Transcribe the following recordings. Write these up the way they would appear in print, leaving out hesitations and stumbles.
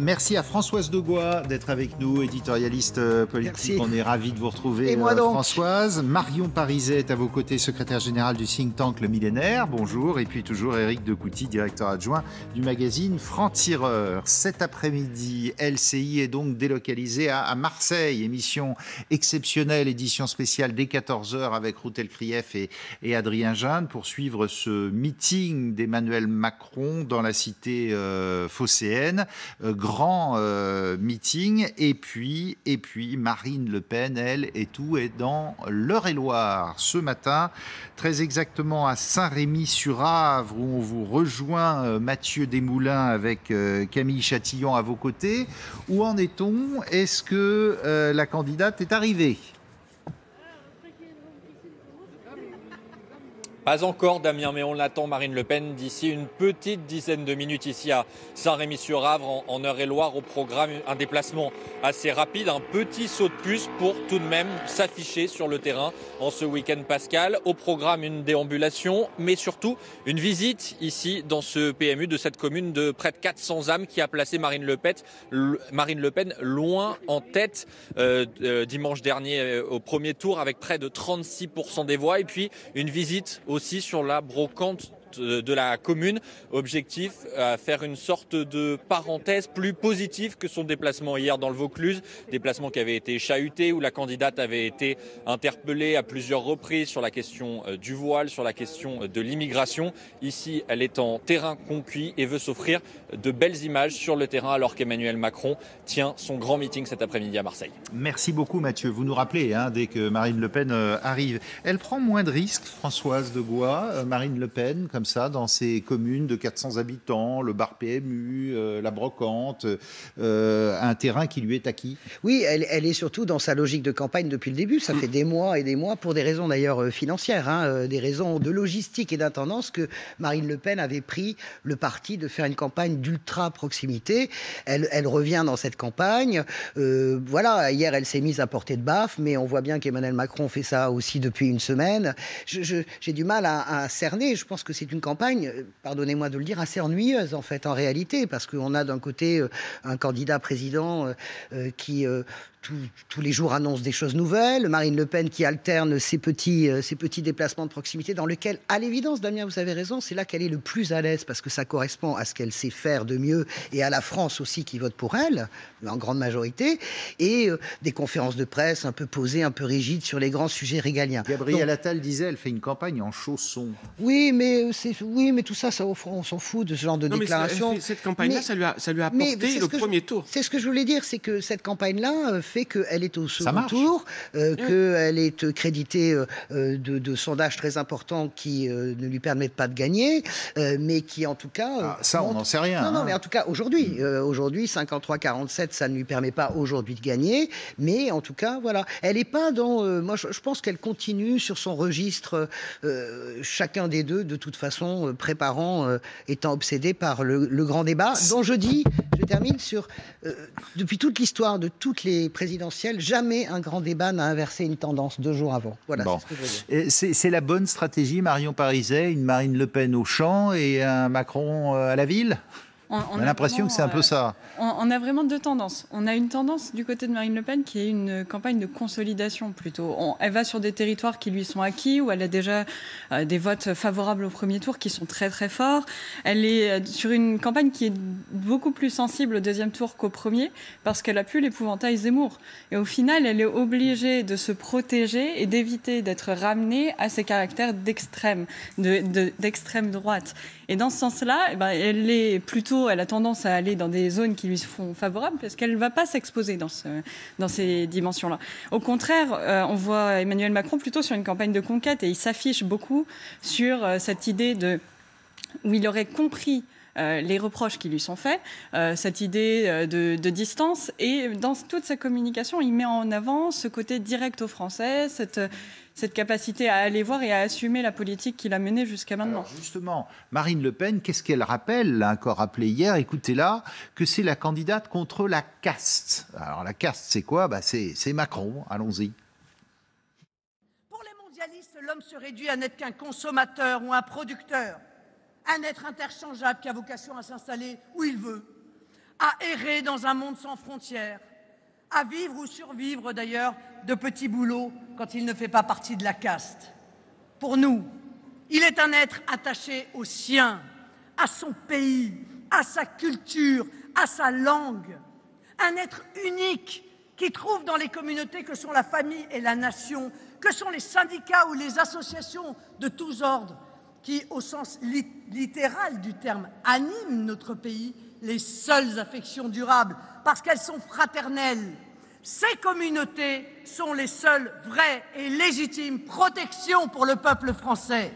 Merci à Françoise Degois d'être avec nous, éditorialiste politique. Merci. On est ravis de vous retrouver, Et moi donc. Françoise. Marion Pariset est à vos côtés, secrétaire générale du think tank Le Millénaire. Bonjour. Et puis toujours Éric Decouty, directeur adjoint du magazine Franc-Tireur. Cet après-midi, LCI est donc délocalisé à Marseille. Émission exceptionnelle, édition spéciale dès 14h avec Routel Krief et Adrien Jeanne pour suivre ce meeting d'Emmanuel Macron dans la cité phocéenne. Grand meeting, et puis Marine Le Pen, elle, et tout est dans l'Eure-et-Loire. Ce matin, très exactement à Saint-Rémy-sur-Avre, où on vous rejoint, Mathieu Desmoulins avec Camille Chatillon à vos côtés. Où en est-on? Est-ce que la candidate est arrivée? Pas encore, Damien, mais on l'attend, Marine Le Pen, d'ici une petite dizaine de minutes ici à Saint-Rémy-sur-Avre, en Eure-et-Loire. Au programme, un déplacement assez rapide, un petit saut de puce pour tout de même s'afficher sur le terrain en ce week-end pascal. Au programme, une déambulation, mais surtout une visite ici dans ce PMU de cette commune de près de 400 âmes qui a placé Marine Le Pen loin en tête dimanche dernier au premier tour avec près de 36% des voix. Et puis une visite aussi sur la brocante de la commune. Objectif, faire une sorte de parenthèse plus positive que son déplacement hier dans le Vaucluse. Déplacement qui avait été chahuté, où la candidate avait été interpellée à plusieurs reprises sur la question du voile, sur la question de l'immigration. Ici, elle est en terrain conquis et veut s'offrir de belles images sur le terrain alors qu'Emmanuel Macron tient son grand meeting cet après-midi à Marseille. Merci beaucoup, Mathieu. Vous nous rappelez, dès que Marine Le Pen arrive. Elle prend moins de risques, Françoise Degois, Marine Le Pen, comme ça, dans ces communes de 400 habitants, le bar PMU, la brocante, un terrain qui lui est acquis. Oui, elle est surtout dans sa logique de campagne depuis le début. Ça fait des mois et des mois, pour des raisons d'ailleurs financières, des raisons de logistique et d'intendance, que Marine Le Pen avait pris le parti de faire une campagne d'ultra proximité. Elle revient dans cette campagne. Voilà, hier elle s'est mise à portée de baffe, mais on voit bien qu'Emmanuel Macron fait ça aussi depuis une semaine. J'ai du mal à cerner. Je pense que c'est une campagne, pardonnez-moi de le dire, assez ennuyeuse en fait, en réalité, parce qu'on a d'un côté un candidat président qui tous les jours annonce des choses nouvelles, Marine Le Pen qui alterne ses petits déplacements de proximité dans lesquels, à l'évidence, Damien, vous avez raison, c'est là qu'elle est le plus à l'aise, parce que ça correspond à ce qu'elle sait faire de mieux et à la France aussi qui vote pour elle, en grande majorité, et des conférences de presse un peu posées, un peu rigides sur les grands sujets régaliens. Gabriel Attal disait, elle fait une campagne en chaussons. Oui, mais tout ça, au fond, on s'en fout de ce genre de déclaration. Mais cette campagne-là, ça lui a apporté le premier tour. C'est ce que je voulais dire, c'est que cette campagne-là fait qu'elle est au second tour, qu'elle est créditée de sondages très importants qui ne lui permettent pas de gagner, mais qui en tout cas... ça, on n'en sait rien. Non, mais en tout cas, aujourd'hui, 53-47, ça ne lui permet pas aujourd'hui de gagner, mais en tout cas, voilà. Elle n'est pas dans... moi, je pense qu'elle continue sur son registre, chacun des deux, de toute façon, préparant, étant obsédé par le grand débat, dont je termine sur... depuis toute l'histoire de toutes les présidentielles, jamais un grand débat n'a inversé une tendance 2 jours avant. Voilà, bon. C'est ce que je veux dire. C'est la bonne stratégie, Marion Pariset, une Marine Le Pen au champ et un Macron à la ville? On a l'impression que c'est un peu ça. On a vraiment 2 tendances. On a une tendance du côté de Marine Le Pen qui est une campagne de consolidation plutôt. Elle va sur des territoires qui lui sont acquis, où elle a déjà des votes favorables au premier tour qui sont très très forts. Elle est sur une campagne qui est beaucoup plus sensible au deuxième tour qu'au premier, parce qu'elle a plus l'épouvantail Zemmour. Et au final, elle est obligée de se protéger et d'éviter d'être ramenée à ses caractères d'extrême droite. Et dans ce sens-là, elle a tendance à aller dans des zones qui lui sont favorables parce qu'elle ne va pas s'exposer dans ces dimensions-là. Au contraire, on voit Emmanuel Macron plutôt sur une campagne de conquête et il s'affiche beaucoup sur cette idée où il aurait compris les reproches qui lui sont faits, cette idée de distance, et dans toute sa communication, il met en avant ce côté direct aux Français, cette capacité à aller voir et à assumer la politique qu'il a menée jusqu'à maintenant. Alors justement, Marine Le Pen, qu'est-ce qu'elle rappelle, elle l'a encore rappelé hier, écoutez-la, que c'est la candidate contre la caste. Alors la caste, c'est quoi? C'est Macron, allons-y. Pour les mondialistes, l'homme se réduit à n'être qu'un consommateur ou un producteur, un être interchangeable qui a vocation à s'installer où il veut, à errer dans un monde sans frontières, à vivre ou survivre d'ailleurs de petits boulots quand il ne fait pas partie de la caste. Pour nous, il est un être attaché au sien, à son pays, à sa culture, à sa langue. Un être unique qui trouve dans les communautés que sont la famille et la nation, que sont les syndicats ou les associations de tous ordres, qui, au sens littéral du terme, animent notre pays, les seules affections durables, parce qu'elles sont fraternelles. Ces communautés sont les seules vraies et légitimes protections pour le peuple français.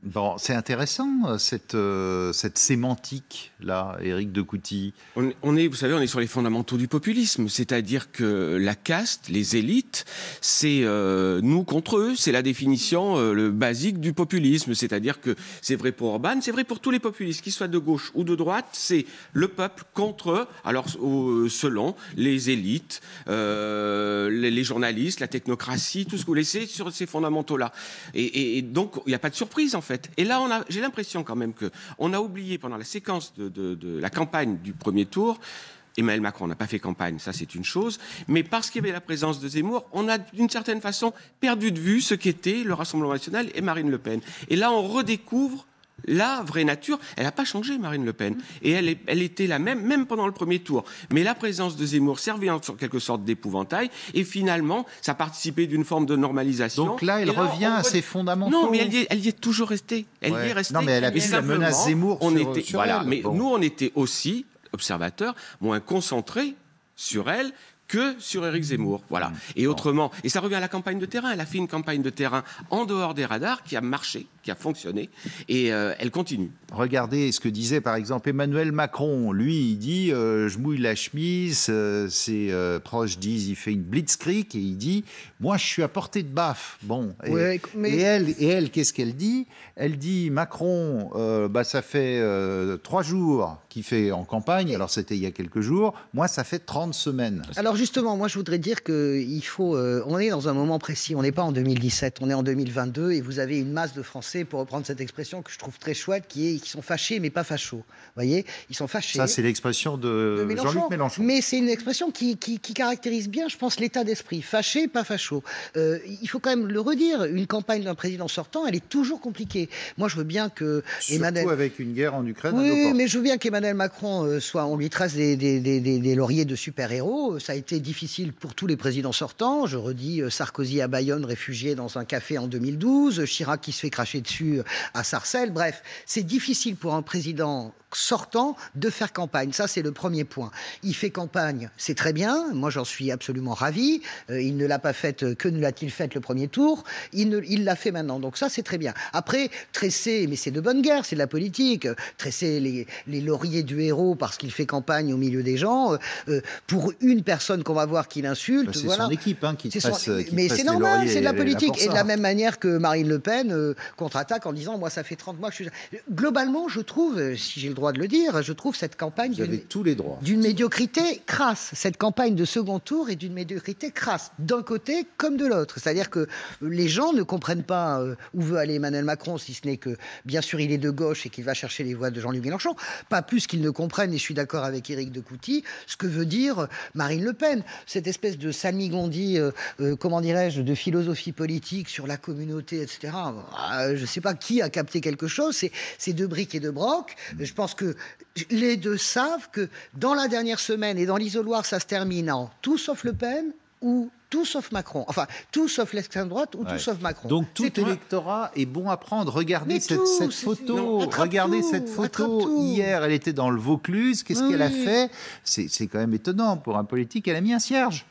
Bon, c'est intéressant, cette sémantique-là, Éric de Couty. Vous savez, on est sur les fondamentaux du populisme, c'est-à-dire que la caste, les élites, c'est nous contre eux, c'est la définition le basique du populisme, c'est-à-dire que c'est vrai pour Orban, c'est vrai pour tous les populistes, qu'ils soient de gauche ou de droite, c'est le peuple contre eux, alors selon les élites, les journalistes, la technocratie, tout ce que vous laissez sur ces fondamentaux-là. Et donc, il n'y a pas de surprise, en fait. Et là, j'ai l'impression quand même qu'on a oublié pendant la séquence de la campagne du premier tour, Emmanuel Macron n'a pas fait campagne, ça c'est une chose, mais parce qu'il y avait la présence de Zemmour, on a d'une certaine façon perdu de vue ce qu'était le Rassemblement national et Marine Le Pen. Et là, on redécouvre la vraie nature. Elle n'a pas changé, Marine Le Pen. Et elle était la même pendant le premier tour. Mais la présence de Zemmour servait en quelque sorte d'épouvantail. Et finalement, ça participait d'une forme de normalisation. Donc là, elle revient à ses fondamentaux. Non, mais elle y est toujours restée. Elle y est restée. Non, mais elle a mis la menace Zemmour sur elle. Mais nous, on était aussi, observateurs, moins concentrés sur elle que sur Éric Zemmour. Voilà. Et autrement, et ça revient à la campagne de terrain. Elle a fait une campagne de terrain en dehors des radars qui a marché, qui a fonctionné, et elle continue. Regardez ce que disait par exemple Emmanuel Macron. Lui, il dit je mouille la chemise. Ses proches disent il fait une blitzkrieg et il dit moi je suis à portée de baffe. Bon. Et elle, qu'est-ce qu'elle dit? Elle dit Macron, ça fait 3 jours qu'il fait en campagne. Alors c'était il y a quelques jours. Moi, ça fait 30 semaines. Alors justement, moi je voudrais dire qu'il faut... on est dans un moment précis, on n'est pas en 2017, on est en 2022 et vous avez une masse de Français, pour reprendre cette expression que je trouve très chouette, qui sont fâchés mais pas fachos. Vous voyez, ils sont fâchés. Ça c'est l'expression de Jean-Luc Mélenchon. Mais c'est une expression qui caractérise bien, je pense, l'état d'esprit. Fâché, pas facho. Il faut quand même le redire, une campagne d'un président sortant, elle est toujours compliquée. Moi je veux bien que... Surtout avec une guerre en Ukraine. Oui, mais je veux bien qu'Emmanuel Macron on lui trace des lauriers de super-héros. Ça a été difficile pour tous les présidents sortants. Je redis Sarkozy à Bayonne, réfugié dans un café en 2012, Chirac qui se fait cracher dessus à Sarcelles. Bref, c'est difficile pour un président sortant de faire campagne. Ça, c'est le premier point. Il fait campagne, c'est très bien. Moi, j'en suis absolument ravi. Il ne l'a pas faite, que ne l'a-t-il fait le premier tour? Il l'a fait maintenant. Donc ça, c'est très bien. Après, tresser, mais c'est de bonne guerre, c'est de la politique. Tresser les lauriers du héros parce qu'il fait campagne au milieu des gens, pour une personne qu'on va voir qui l'insulte. C'est son équipe qui tresse. Mais c'est normal, c'est de la politique. Et de la même manière que Marine Le Pen contre-attaque en disant moi, ça fait 30 mois que je suis... Globalement, je trouve, si j'ai le droit de le dire, je trouve cette campagne d'une médiocrité crasse. Cette campagne de second tour est d'une médiocrité crasse, d'un côté comme de l'autre. C'est-à-dire que les gens ne comprennent pas où veut aller Emmanuel Macron, si ce n'est que, bien sûr, il est de gauche et qu'il va chercher les voix de Jean-Luc Mélenchon. Pas plus qu'ils ne comprennent, et je suis d'accord avec Éric de Couty, ce que veut dire Marine Le Pen. Cette espèce de salmigondi, comment dirais-je, de philosophie politique sur la communauté, etc. Je ne sais pas qui a capté quelque chose. C'est de briques et de broc. Je pense que les deux savent que dans la dernière semaine et dans l'isoloir, ça se termine en tout sauf Le Pen ou tout sauf Macron. Enfin, tout sauf l'extrême droite ou tout sauf Macron. Donc tout électorat est bon à prendre. Regardez cette photo. Regardez cette photo. Hier, elle était dans le Vaucluse. Qu'est-ce qu'elle a fait? C'est quand même étonnant pour un politique. Elle a mis un cierge.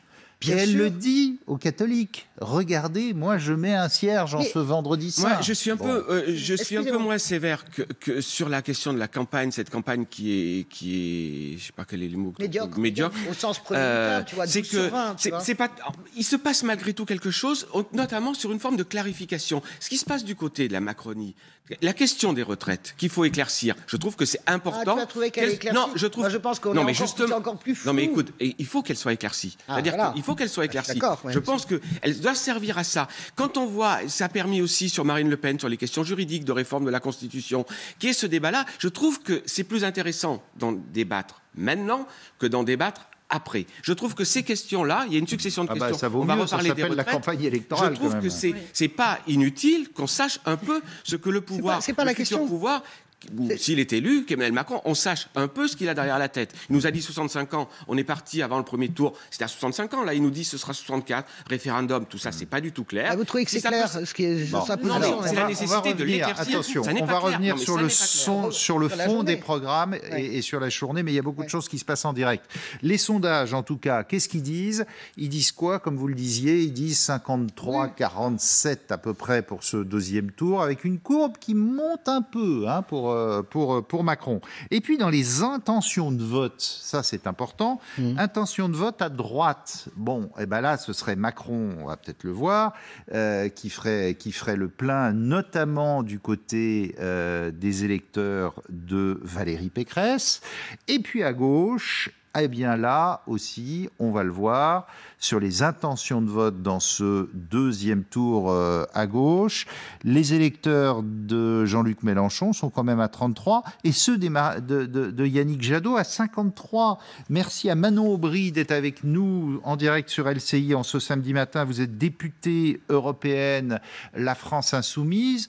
Et elle le dit aux catholiques. Regardez, moi je mets un cierge en ce vendredi saint. Moi, je suis un peu moins sévère que sur la question de la campagne, cette campagne qui est, je sais pas quel est le mot, médiocre. Au sens premier, tu vois. C'est que c'est pas. Il se passe malgré tout quelque chose, notamment sur une forme de clarification. Ce qui se passe du côté de la Macronie, la question des retraites qu'il faut éclaircir. Je trouve que c'est important. Tu as trouvé qu'elle est éclaircie? Non, je trouve. Moi, je pense qu'on est encore plus flou. Non, mais écoute, il faut qu'elle soit éclaircie. C'est-à-dire qu'il faut qu'elle soit éclaircie. Ouais, je pense qu'elle doit servir à ça. Quand on voit, ça a permis aussi sur Marine Le Pen, sur les questions juridiques de réforme de la Constitution, qui est ce débat-là, je trouve que c'est plus intéressant d'en débattre maintenant que d'en débattre après. Je trouve que ces questions-là, il y a une succession de questions. Ça vaut on va mieux, reparler ça des s'appelle la retraites. campagne électorale. Je trouve que c'est pas inutile qu'on sache un peu ce que le pouvoir, c'est pas la question. Pouvoir, s'il est élu, qu'Emmanuel Macron, on sache un peu ce qu'il a derrière la tête. Il nous a dit 65 ans, on est parti avant le premier tour, c'était à 65 ans, là il nous dit ce sera 64, référendum, tout ça c'est pas du tout clair. Vous trouvez que c'est clair ce qui est sa position? Non, c'est la nécessité de l'éclaircir. Attention, on va revenir sur le fond des programmes et sur la journée, mais il y a beaucoup de choses qui se passent en direct. Les sondages, en tout cas, qu'est-ce qu'ils disent? Ils disent quoi, comme vous le disiez? Ils disent 53, 47 à peu près pour ce deuxième tour, avec une courbe qui monte un peu pour Macron. Et puis dans les intentions de vote, ça c'est important, intentions de vote à droite. Bon, et ben là ce serait Macron, on va peut-être le voir, qui ferait le plein, notamment du côté des électeurs de Valérie Pécresse. Et puis à gauche, eh bien là aussi, on va le voir, sur les intentions de vote dans ce deuxième tour à gauche, les électeurs de Jean-Luc Mélenchon sont quand même à 33 et ceux de Yannick Jadot à 53. Merci à Manon Aubry d'être avec nous en direct sur LCI en ce samedi matin. Vous êtes députée européenne La France Insoumise.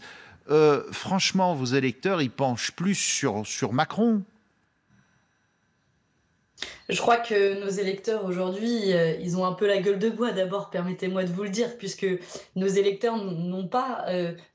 Franchement, vos électeurs, ils penchent plus sur Macron. Je crois que nos électeurs aujourd'hui, ils ont un peu la gueule de bois. D'abord, permettez-moi de vous le dire, puisque nos électeurs n'ont pas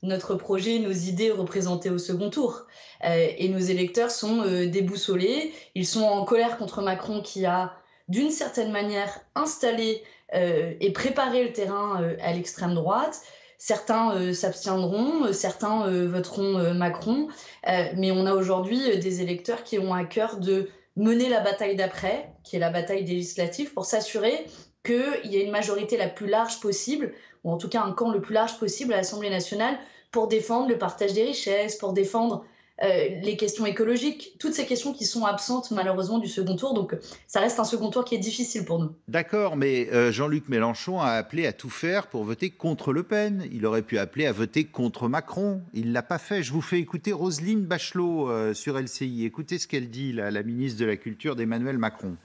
notre projet, nos idées représentées au second tour. Et nos électeurs sont déboussolés. Ils sont en colère contre Macron qui a, d'une certaine manière, installé et préparé le terrain à l'extrême droite. Certains s'abstiendront, certains voteront Macron. Mais on a aujourd'hui des électeurs qui ont à cœur de mener la bataille d'après, qui est la bataille des législatives, pour s'assurer qu'il y ait une majorité la plus large possible, ou en tout cas un camp le plus large possible à l'Assemblée nationale, pour défendre le partage des richesses, pour défendre les questions écologiques, toutes ces questions qui sont absentes malheureusement du second tour. Donc ça reste un second tour qui est difficile pour nous. D'accord, mais Jean-Luc Mélenchon a appelé à tout faire pour voter contre Le Pen. Il aurait pu appeler à voter contre Macron. Il ne l'a pas fait. Je vous fais écouter Roselyne Bachelot sur LCI. Écoutez ce qu'elle dit, la ministre de la Culture d'Emmanuel Macron.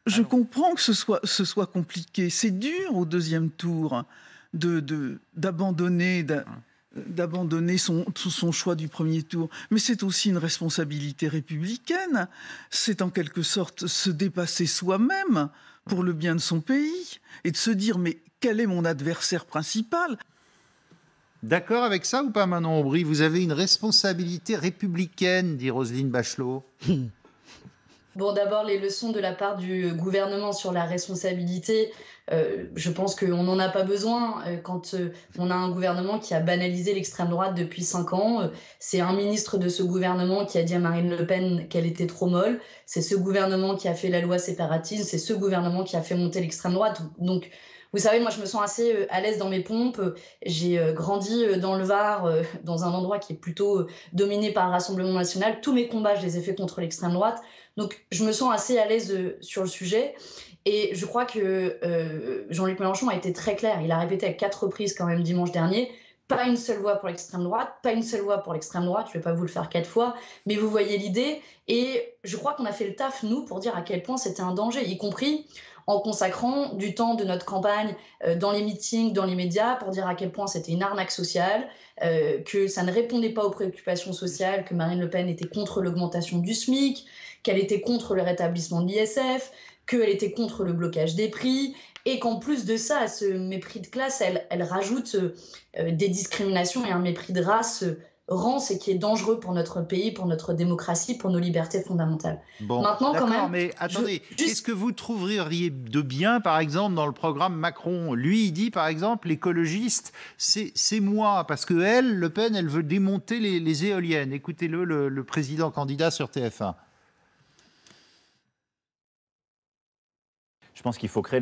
Je comprends que ce soit compliqué. C'est dur au deuxième tour d'abandonner son choix du premier tour. Mais c'est aussi une responsabilité républicaine. C'est en quelque sorte se dépasser soi-même pour le bien de son pays et de se dire mais quel est mon adversaire principal ? D'accord avec ça ou pas, Manon Aubry? Vous avez une responsabilité républicaine, dit Roselyne Bachelot. Bon, d'abord, les leçons de la part du gouvernement sur la responsabilité, je pense qu'on n'en a pas besoin quand on a un gouvernement qui a banalisé l'extrême droite depuis 5 ans. C'est un ministre de ce gouvernement qui a dit à Marine Le Pen qu'elle était trop molle. C'est ce gouvernement qui a fait la loi séparatisme. C'est ce gouvernement qui a fait monter l'extrême droite. Donc, vous savez, moi, je me sens assez à l'aise dans mes pompes. J'ai grandi dans le Var, dans un endroit qui est plutôt dominé par le Rassemblement national. Tous mes combats, je les ai faits contre l'extrême droite. Donc, je me sens assez à l'aise sur le sujet. Et je crois que Jean-Luc Mélenchon a été très clair. Il a répété à 4 reprises quand même dimanche dernier, pas une seule voix pour l'extrême droite, pas une seule voix pour l'extrême droite. Je ne vais pas vous le faire 4 fois, mais vous voyez l'idée. Et je crois qu'on a fait le taf, nous, pour dire à quel point c'était un danger, y compris en consacrant du temps de notre campagne dans les meetings, dans les médias, pour dire à quel point c'était une arnaque sociale, que ça ne répondait pas aux préoccupations sociales, que Marine Le Pen était contre l'augmentation du SMIC, qu'elle était contre le rétablissement de l'ISF, qu'elle était contre le blocage des prix, et qu'en plus de ça, à ce mépris de classe, elle rajoute des discriminations et un mépris de race rance et qui est dangereux pour notre pays, pour notre démocratie, pour nos libertés fondamentales. Bon, maintenant, quand même, mais attendez, qu'est-ce que vous trouveriez de bien, par exemple, dans le programme Macron? Lui, il dit, par exemple, l'écologiste, c'est moi, parce que elle, Le Pen, elle veut démonter les éoliennes. Écoutez-le, le président candidat sur TF1. Je pense qu'il faut créer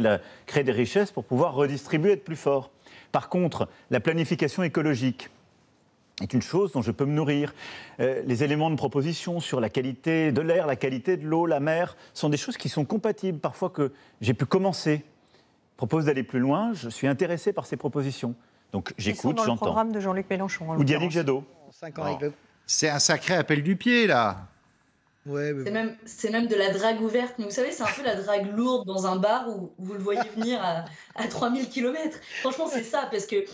des richesses pour pouvoir redistribuer, être plus fort. Par contre, la planification écologique, est une chose dont je peux me nourrir. Les éléments de proposition sur la qualité de l'air, la qualité de l'eau, la mer, sont des choses qui sont compatibles. Parfois que j'ai pu commencer, propose d'aller plus loin, je suis intéressé par ces propositions. Donc j'écoute, j'entends. Dans le programme de Jean-Luc Mélenchon. Ou d'Yannick Jadot. C'est un sacré appel du pied, là. Ouais, c'est même de la drague ouverte. Mais vous savez, c'est un peu la drague lourde dans un bar où vous le voyez venir à 3000 km. Franchement, c'est ça, parce que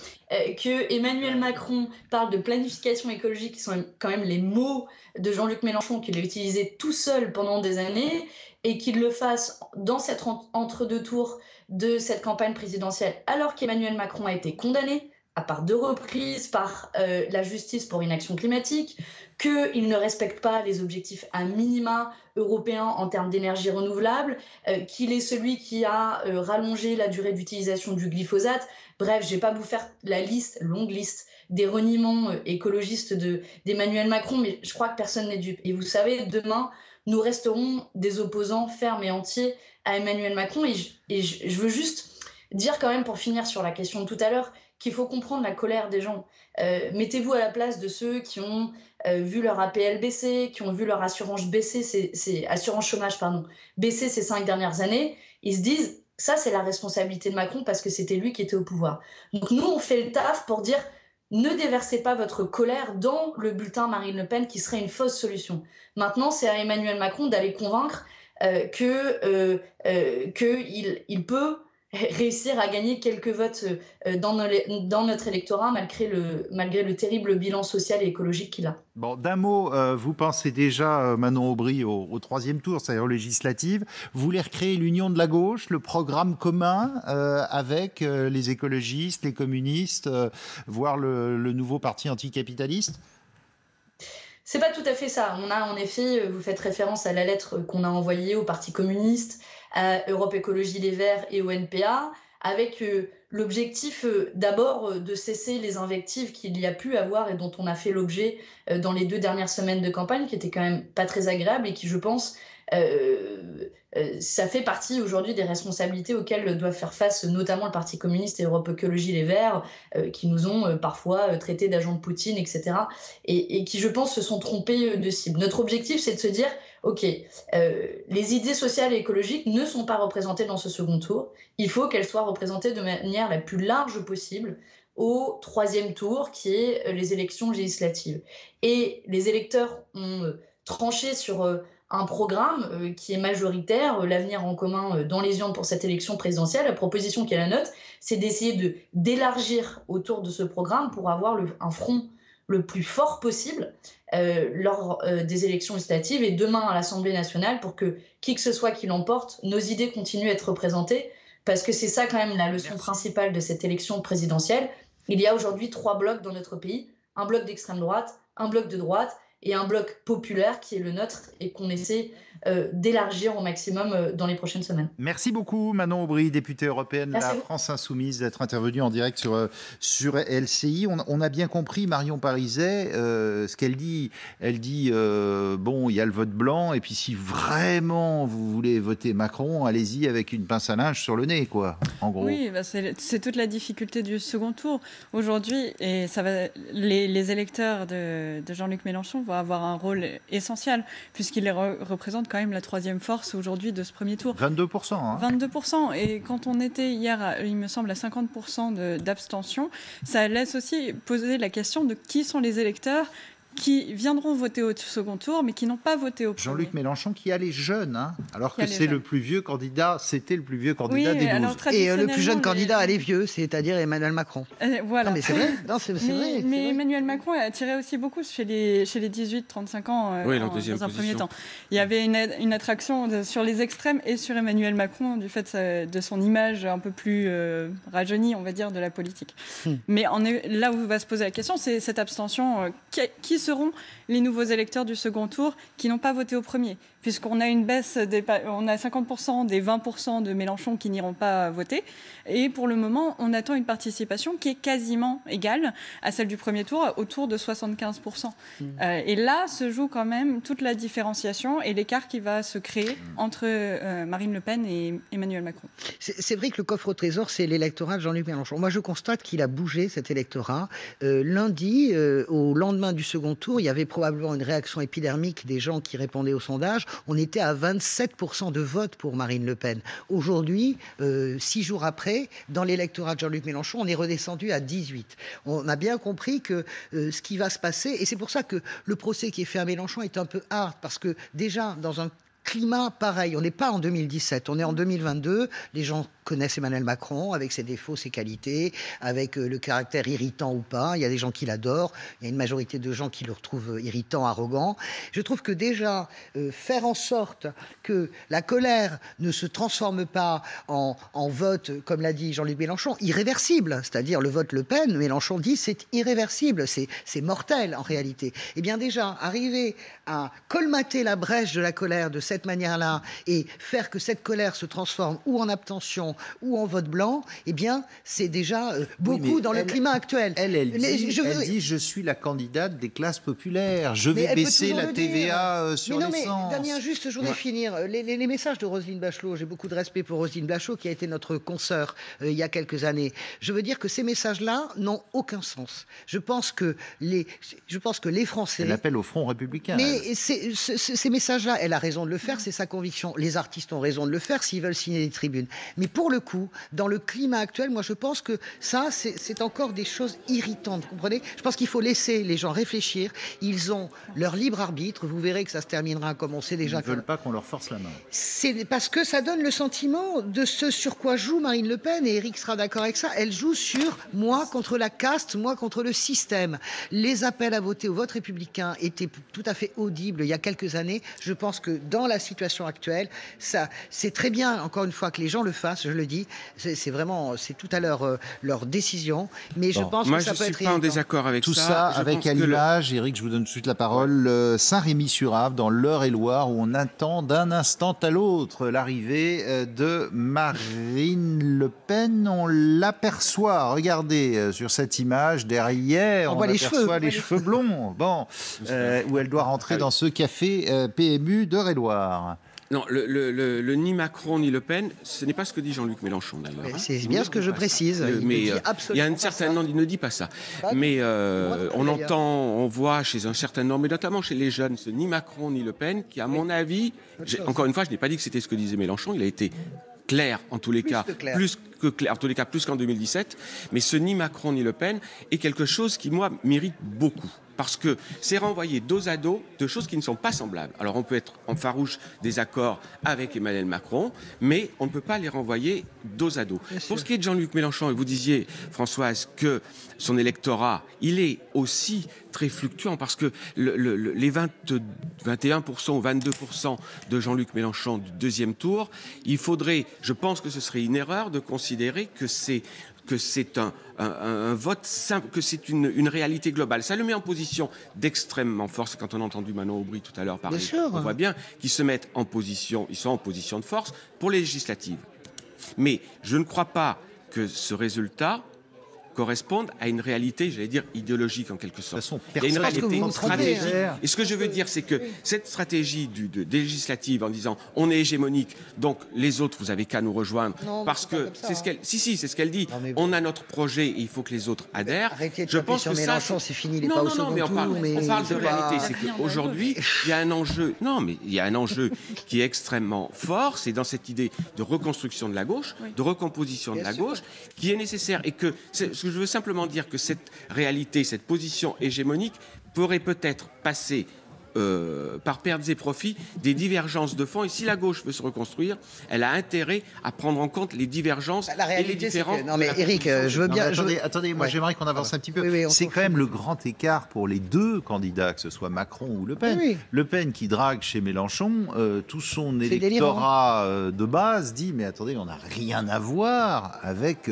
Emmanuel Macron parle de planification écologique, qui sont quand même les mots de Jean-Luc Mélenchon, qu'il a utilisé tout seul pendant des années, et qu'il le fasse dans cet entre-deux tours de cette campagne présidentielle, alors qu'Emmanuel Macron a été condamné à part 2 reprises par la justice pour inaction climatique, qu'il ne respecte pas les objectifs à minima européens en termes d'énergie renouvelable, qu'il est celui qui a rallongé la durée d'utilisation du glyphosate. Bref, je ne vais pas vous faire la longue liste des reniements écologistes d'Emmanuel Macron, mais je crois que personne n'est dupe. Et vous savez, demain, nous resterons des opposants fermes et entiers à Emmanuel Macron. Et je veux juste dire quand même, pour finir sur la question de tout à l'heure, qu'il faut comprendre la colère des gens. Mettez-vous à la place de ceux qui ont vu leur APL baisser, qui ont vu leur assurance baisser, assurance chômage, baisser ces 5 dernières années. Ils se disent, ça c'est la responsabilité de Macron parce que c'était lui qui était au pouvoir. Donc nous, on fait le taf pour dire, ne déversez pas votre colère dans le bulletin Marine Le Pen qui serait une fausse solution. Maintenant, c'est à Emmanuel Macron d'aller convaincre qu'il peut réussir à gagner quelques votes dans notre électorat malgré le terrible bilan social et écologique qu'il a. Bon, d'un mot, vous pensez déjà, Manon Aubry, au 3e tour, c'est-à-dire aux législatives. Vous voulez recréer l'union de la gauche, le programme commun avec les écologistes, les communistes, voire le nouveau parti anticapitaliste ? C'est pas tout à fait ça. On a en effet, vous faites référence à la lettre qu'on a envoyée au Parti communiste, à Europe Écologie Les Verts et au NPA, avec l'objectif d'abord de cesser les invectives qu'il y a pu avoir et dont on a fait l'objet dans les 2 dernières semaines de campagne, qui étaient quand même pas très agréables et qui, je pense, ça fait partie aujourd'hui des responsabilités auxquelles doivent faire face notamment le Parti communiste et Europe Écologie Les Verts, qui nous ont parfois traités d'agents de Poutine, etc. Et qui, je pense, se sont trompés de cible. Notre objectif, c'est de se dire, OK, les idées sociales et écologiques ne sont pas représentées dans ce second tour. Il faut qu'elles soient représentées de manière la plus large possible au 3e tour, qui est les élections législatives. Et les électeurs ont tranché sur un programme qui est majoritaire, l'avenir en commun dans les urnes pour cette élection présidentielle. La proposition qui est la nôtre, c'est d'essayer d'élargir autour de ce programme pour avoir un front le plus fort possible lors des élections législatives et demain à l'Assemblée nationale, pour que qui que ce soit qui l'emporte, nos idées continuent à être représentées, parce que c'est ça quand même la leçon principale de cette élection présidentielle. Il y a aujourd'hui 3 blocs dans notre pays, un bloc d'extrême droite, un bloc de droite et un bloc populaire qui est le nôtre et qu'on essaie d'élargir au maximum dans les prochaines semaines. Merci beaucoup Manon Aubry, députée européenne de la France Insoumise, d'être intervenue en direct sur LCI. On a bien compris, Marion Pariset, ce qu'elle dit. Elle dit, bon, il y a le vote blanc, et puis si vraiment vous voulez voter Macron, allez-y avec une pince à linge sur le nez, quoi, en gros. Oui, bah c'est toute la difficulté du second tour. Aujourd'hui, et ça va, les électeurs de Jean-Luc Mélenchon vont avoir un rôle essentiel, puisqu'il les représente quand même la 3e force aujourd'hui de ce premier tour. 22%. Hein. 22%. Et quand on était hier, il me semble, à 50% d'abstention, ça laisse aussi poser la question de qui sont les électeurs qui viendront voter au second tour, mais qui n'ont pas voté au premier. Jean-Luc Mélenchon qui a les jeunes, hein, alors que c'est le plus vieux candidat, c'était le plus vieux candidat des 12. Et le plus jeune candidat a les vieux, c'est-à-dire Emmanuel Macron. Voilà. Non, mais c'est vrai. Non, c'est vrai. Mais Emmanuel Macron a attiré aussi beaucoup chez les 18-35 ans dans un premier temps. Il y avait une attraction sur les extrêmes et sur Emmanuel Macron du fait de son image un peu plus rajeunie, on va dire, de la politique. Mais là où va se poser la question, c'est cette abstention qui seront les nouveaux électeurs du second tour qui n'ont pas voté au premier, puisqu'on a une baisse, on a 50% des 20% de Mélenchon qui n'iront pas voter. Et pour le moment, on attend une participation qui est quasiment égale à celle du premier tour, autour de 75%. Et là se joue quand même toute la différenciation et l'écart qui va se créer entre Marine Le Pen et Emmanuel Macron. C'est vrai que le coffre au trésor, c'est l'électorat de Jean-Luc Mélenchon. Moi, je constate qu'il a bougé, cet électorat. Lundi, au lendemain du second tour, il y avait probablement une réaction épidermique des gens qui répondaient au sondage. On était à 27% de vote pour Marine Le Pen. Aujourd'hui, 6 jours après, dans l'électorat de Jean-Luc Mélenchon, on est redescendu à 18. On a bien compris que ce qui va se passer, et c'est pour ça que le procès qui est fait à Mélenchon est un peu hard, parce que déjà, dans un climat pareil, on n'est pas en 2017, on est en 2022, les gens connaissent Emmanuel Macron avec ses défauts, ses qualités, avec le caractère irritant ou pas, il y a des gens qui l'adorent, il y a une majorité de gens qui le retrouvent irritant, arrogant. Je trouve que déjà, faire en sorte que la colère ne se transforme pas en vote, comme l'a dit Jean-Luc Mélenchon, irréversible, c'est-à-dire le vote Le Pen, Mélenchon dit c'est irréversible, c'est mortel en réalité. Eh bien déjà, arriver à colmater la brèche de la colère de cette manière-là et faire que cette colère se transforme ou en abstention ou en vote blanc, eh bien, c'est déjà beaucoup dans le climat actuel. Elle dit je suis la candidate des classes populaires, je vais baisser la TVA sur l'essence. Damien, juste, je voudrais finir. Les messages de Roselyne Bachelot, j'ai beaucoup de respect pour Roselyne Bachelot, qui a été notre consoeur il y a quelques années. Je veux dire que ces messages-là n'ont aucun sens. Je pense que les Français... Elle appelle au Front républicain. Mais ces messages-là, elle a raison de le faire, c'est sa conviction. Les artistes ont raison de le faire s'ils veulent signer des tribunes. Mais pour le coup, dans le climat actuel, moi je pense que ça, c'est encore des choses irritantes, vous comprenez ? Je pense qu'il faut laisser les gens réfléchir. Ils ont leur libre arbitre. Vous verrez que ça se terminera comme on sait déjà. Ils ne veulent pas qu'on leur force la main. C'est parce que ça donne le sentiment de ce sur quoi joue Marine Le Pen, et Éric sera d'accord avec ça. Elle joue sur moi contre la caste, moi contre le système. Les appels à voter au vote républicain étaient tout à fait audibles il y a quelques années. Je pense que dans la situation actuelle, ça, c'est très bien, encore une fois, que les gens le fassent, je le dis. C'est vraiment, c'est tout à leur décision. Mais je pense que ça peut être... Moi, je ne suis pas en désaccord avec tout ça. Avec à l'image, Éric, je vous donne tout de suite la parole, Saint-Rémy-sur-Ave, dans l'Eure-et-Loire, où on attend d'un instant à l'autre l'arrivée de Marine Le Pen. On l'aperçoit, regardez, sur cette image, derrière, on aperçoit les cheveux blonds, où elle doit rentrer dans ce café PMU d'Eure-et-Loire. Non, le ni Macron ni Le Pen, ce n'est pas ce que dit Jean-Luc Mélenchon d'ailleurs. C'est bien ce que je précise. Mais il y a un certain nombre, il ne dit pas ça. Mais on entend, on voit chez un certain nombre, mais notamment chez les jeunes, ce ni Macron ni Le Pen, qui à mon avis, encore une fois, je n'ai pas dit que c'était ce que disait Mélenchon, il a été clair en tous les cas, plus que clair, en tous les cas plus qu'en 2017. Mais ce ni Macron ni Le Pen est quelque chose qui moi mérite beaucoup. Parce que c'est renvoyer dos à dos de choses qui ne sont pas semblables. Alors on peut être en farouche désaccord avec Emmanuel Macron, mais on ne peut pas les renvoyer dos à dos. Pour ce qui est de Jean-Luc Mélenchon, et vous disiez, Françoise, que son électorat, il est aussi très fluctuant, parce que les 21% ou 22% de Jean-Luc Mélenchon du deuxième tour, il faudrait, je pense que ce serait une erreur de considérer que c'est un vote simple, que c'est une réalité globale. Ça le met en position d'extrêmement force. Quand on a entendu Manon Aubry tout à l'heure parler, on voit bien qu'ils se mettent en position, ils sont en position de force pour les législatives. Mais je ne crois pas que ce résultat correspondent à une réalité, j'allais dire, idéologique en quelque sorte. Il y a une réalité, une stratégie. Et ce que je veux dire, c'est que cette stratégie des législatives en disant on est hégémonique, donc les autres, vous avez qu'à nous rejoindre, parce que c'est ce qu'elle... Si, c'est ce qu'elle dit. On a notre projet et il faut que les autres adhèrent. Je pense que ça... c'est fini, les pas au second tour. On parle de réalité. C'est qu'aujourd'hui, il y a un enjeu... Non, mais il y a un enjeu qui est extrêmement fort, c'est dans cette idée de reconstruction de la gauche, de recomposition de la gauche, qui est nécessaire. Et que je veux simplement dire que cette réalité, cette position hégémonique pourrait peut-être passer par pertes et profits, des divergences de fond. Et si la gauche veut se reconstruire, elle a intérêt à prendre en compte les divergences et les différences. Non mais Éric, je veux bien... Attendez, moi j'aimerais qu'on avance un petit peu. Oui, c'est quand même le grand écart pour les deux candidats, que ce soit Macron ou Le Pen. Oui. Le Pen qui drague chez Mélenchon, tout son électorat de base dit mais attendez, on n'a rien à voir avec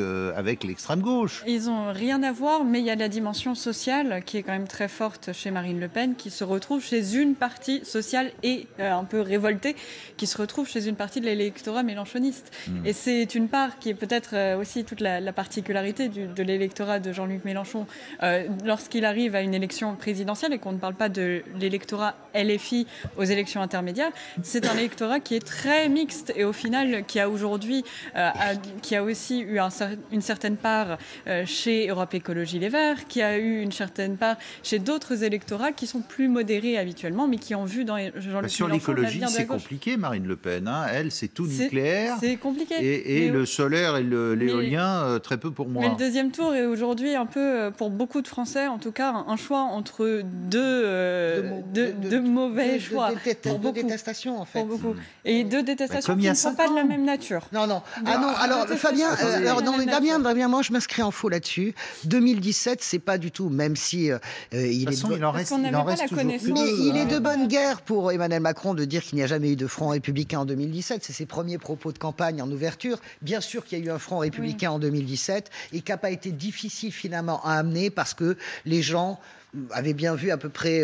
l'extrême gauche. Ils n'ont rien à voir, mais il y a la dimension sociale qui est quand même très forte chez Marine Le Pen, qui se retrouve chez une partie sociale et un peu révoltée, qui se retrouve chez une partie de l'électorat mélenchoniste. Et c'est une part qui est peut-être aussi toute la particularité de l'électorat de Jean-Luc Mélenchon lorsqu'il arrive à une élection présidentielle et qu'on ne parle pas de l'électorat LFI aux élections intermédiaires. C'est un électorat qui est très mixte et au final qui a aujourd'hui qui a aussi eu une certaine part chez Europe Écologie Les Verts, qui a eu une certaine part chez d'autres électorats qui sont plus modérés habituellement, mais qui ont vu dans Jean-Luc Mélenchon sur l'écologie, c'est compliqué, Marine Le Pen. Hein. Elle, c'est tout nucléaire. C'est compliqué. Et le solaire et l'éolien, très peu pour moi. Mais le deuxième tour est aujourd'hui un peu, pour beaucoup de Français, en tout cas, un choix entre deux mauvais choix. De détestation, en fait. Pour beaucoup. Et deux détestations qui ne sont pas de la même nature. Non. Ah non, alors Fabien, Damien, moi je m'inscris en faux là-dessus. 2017, c'est pas du tout, même si il est de bonne guerre pour Emmanuel Macron de dire qu'il n'y a jamais eu de front républicain en 2017. C'est ses premiers propos de campagne en ouverture. Bien sûr qu'il y a eu un front républicain en 2017 et qui n'a pas été difficile finalement à amener parce que les gens avait bien vu à peu près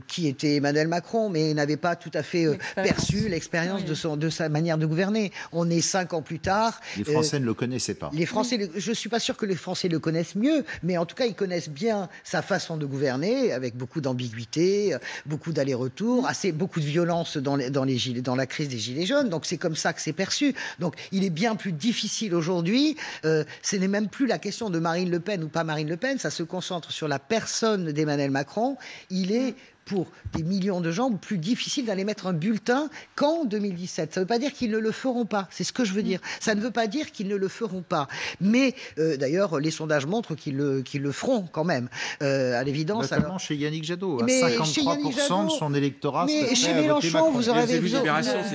qui était Emmanuel Macron, mais n'avait pas tout à fait perçu l'expérience de sa manière de gouverner. On est 5 ans plus tard. Les Français ne le connaissaient pas. Les Français, je ne suis pas sûr que les Français le connaissent mieux, mais en tout cas, ils connaissent bien sa façon de gouverner, avec beaucoup d'ambiguïté, beaucoup d'allers-retours, beaucoup de violence dans la crise des Gilets jaunes. Donc c'est comme ça que c'est perçu. Donc il est bien plus difficile aujourd'hui. Ce n'est même plus la question de Marine Le Pen ou pas Marine Le Pen, ça se concentre sur la personne d'Emmanuel Macron. Il est pour des millions de gens plus difficile d'aller mettre un bulletin qu'en 2017. Ça ne veut pas dire qu'ils ne le feront pas. C'est ce que je veux dire. Ça ne veut pas dire qu'ils ne le feront pas. Mais d'ailleurs, les sondages montrent qu'ils le feront quand même. À l'évidence. Notamment chez Yannick Jadot. 53% de son électorat. Mais chez Mélenchon, vous aurez vu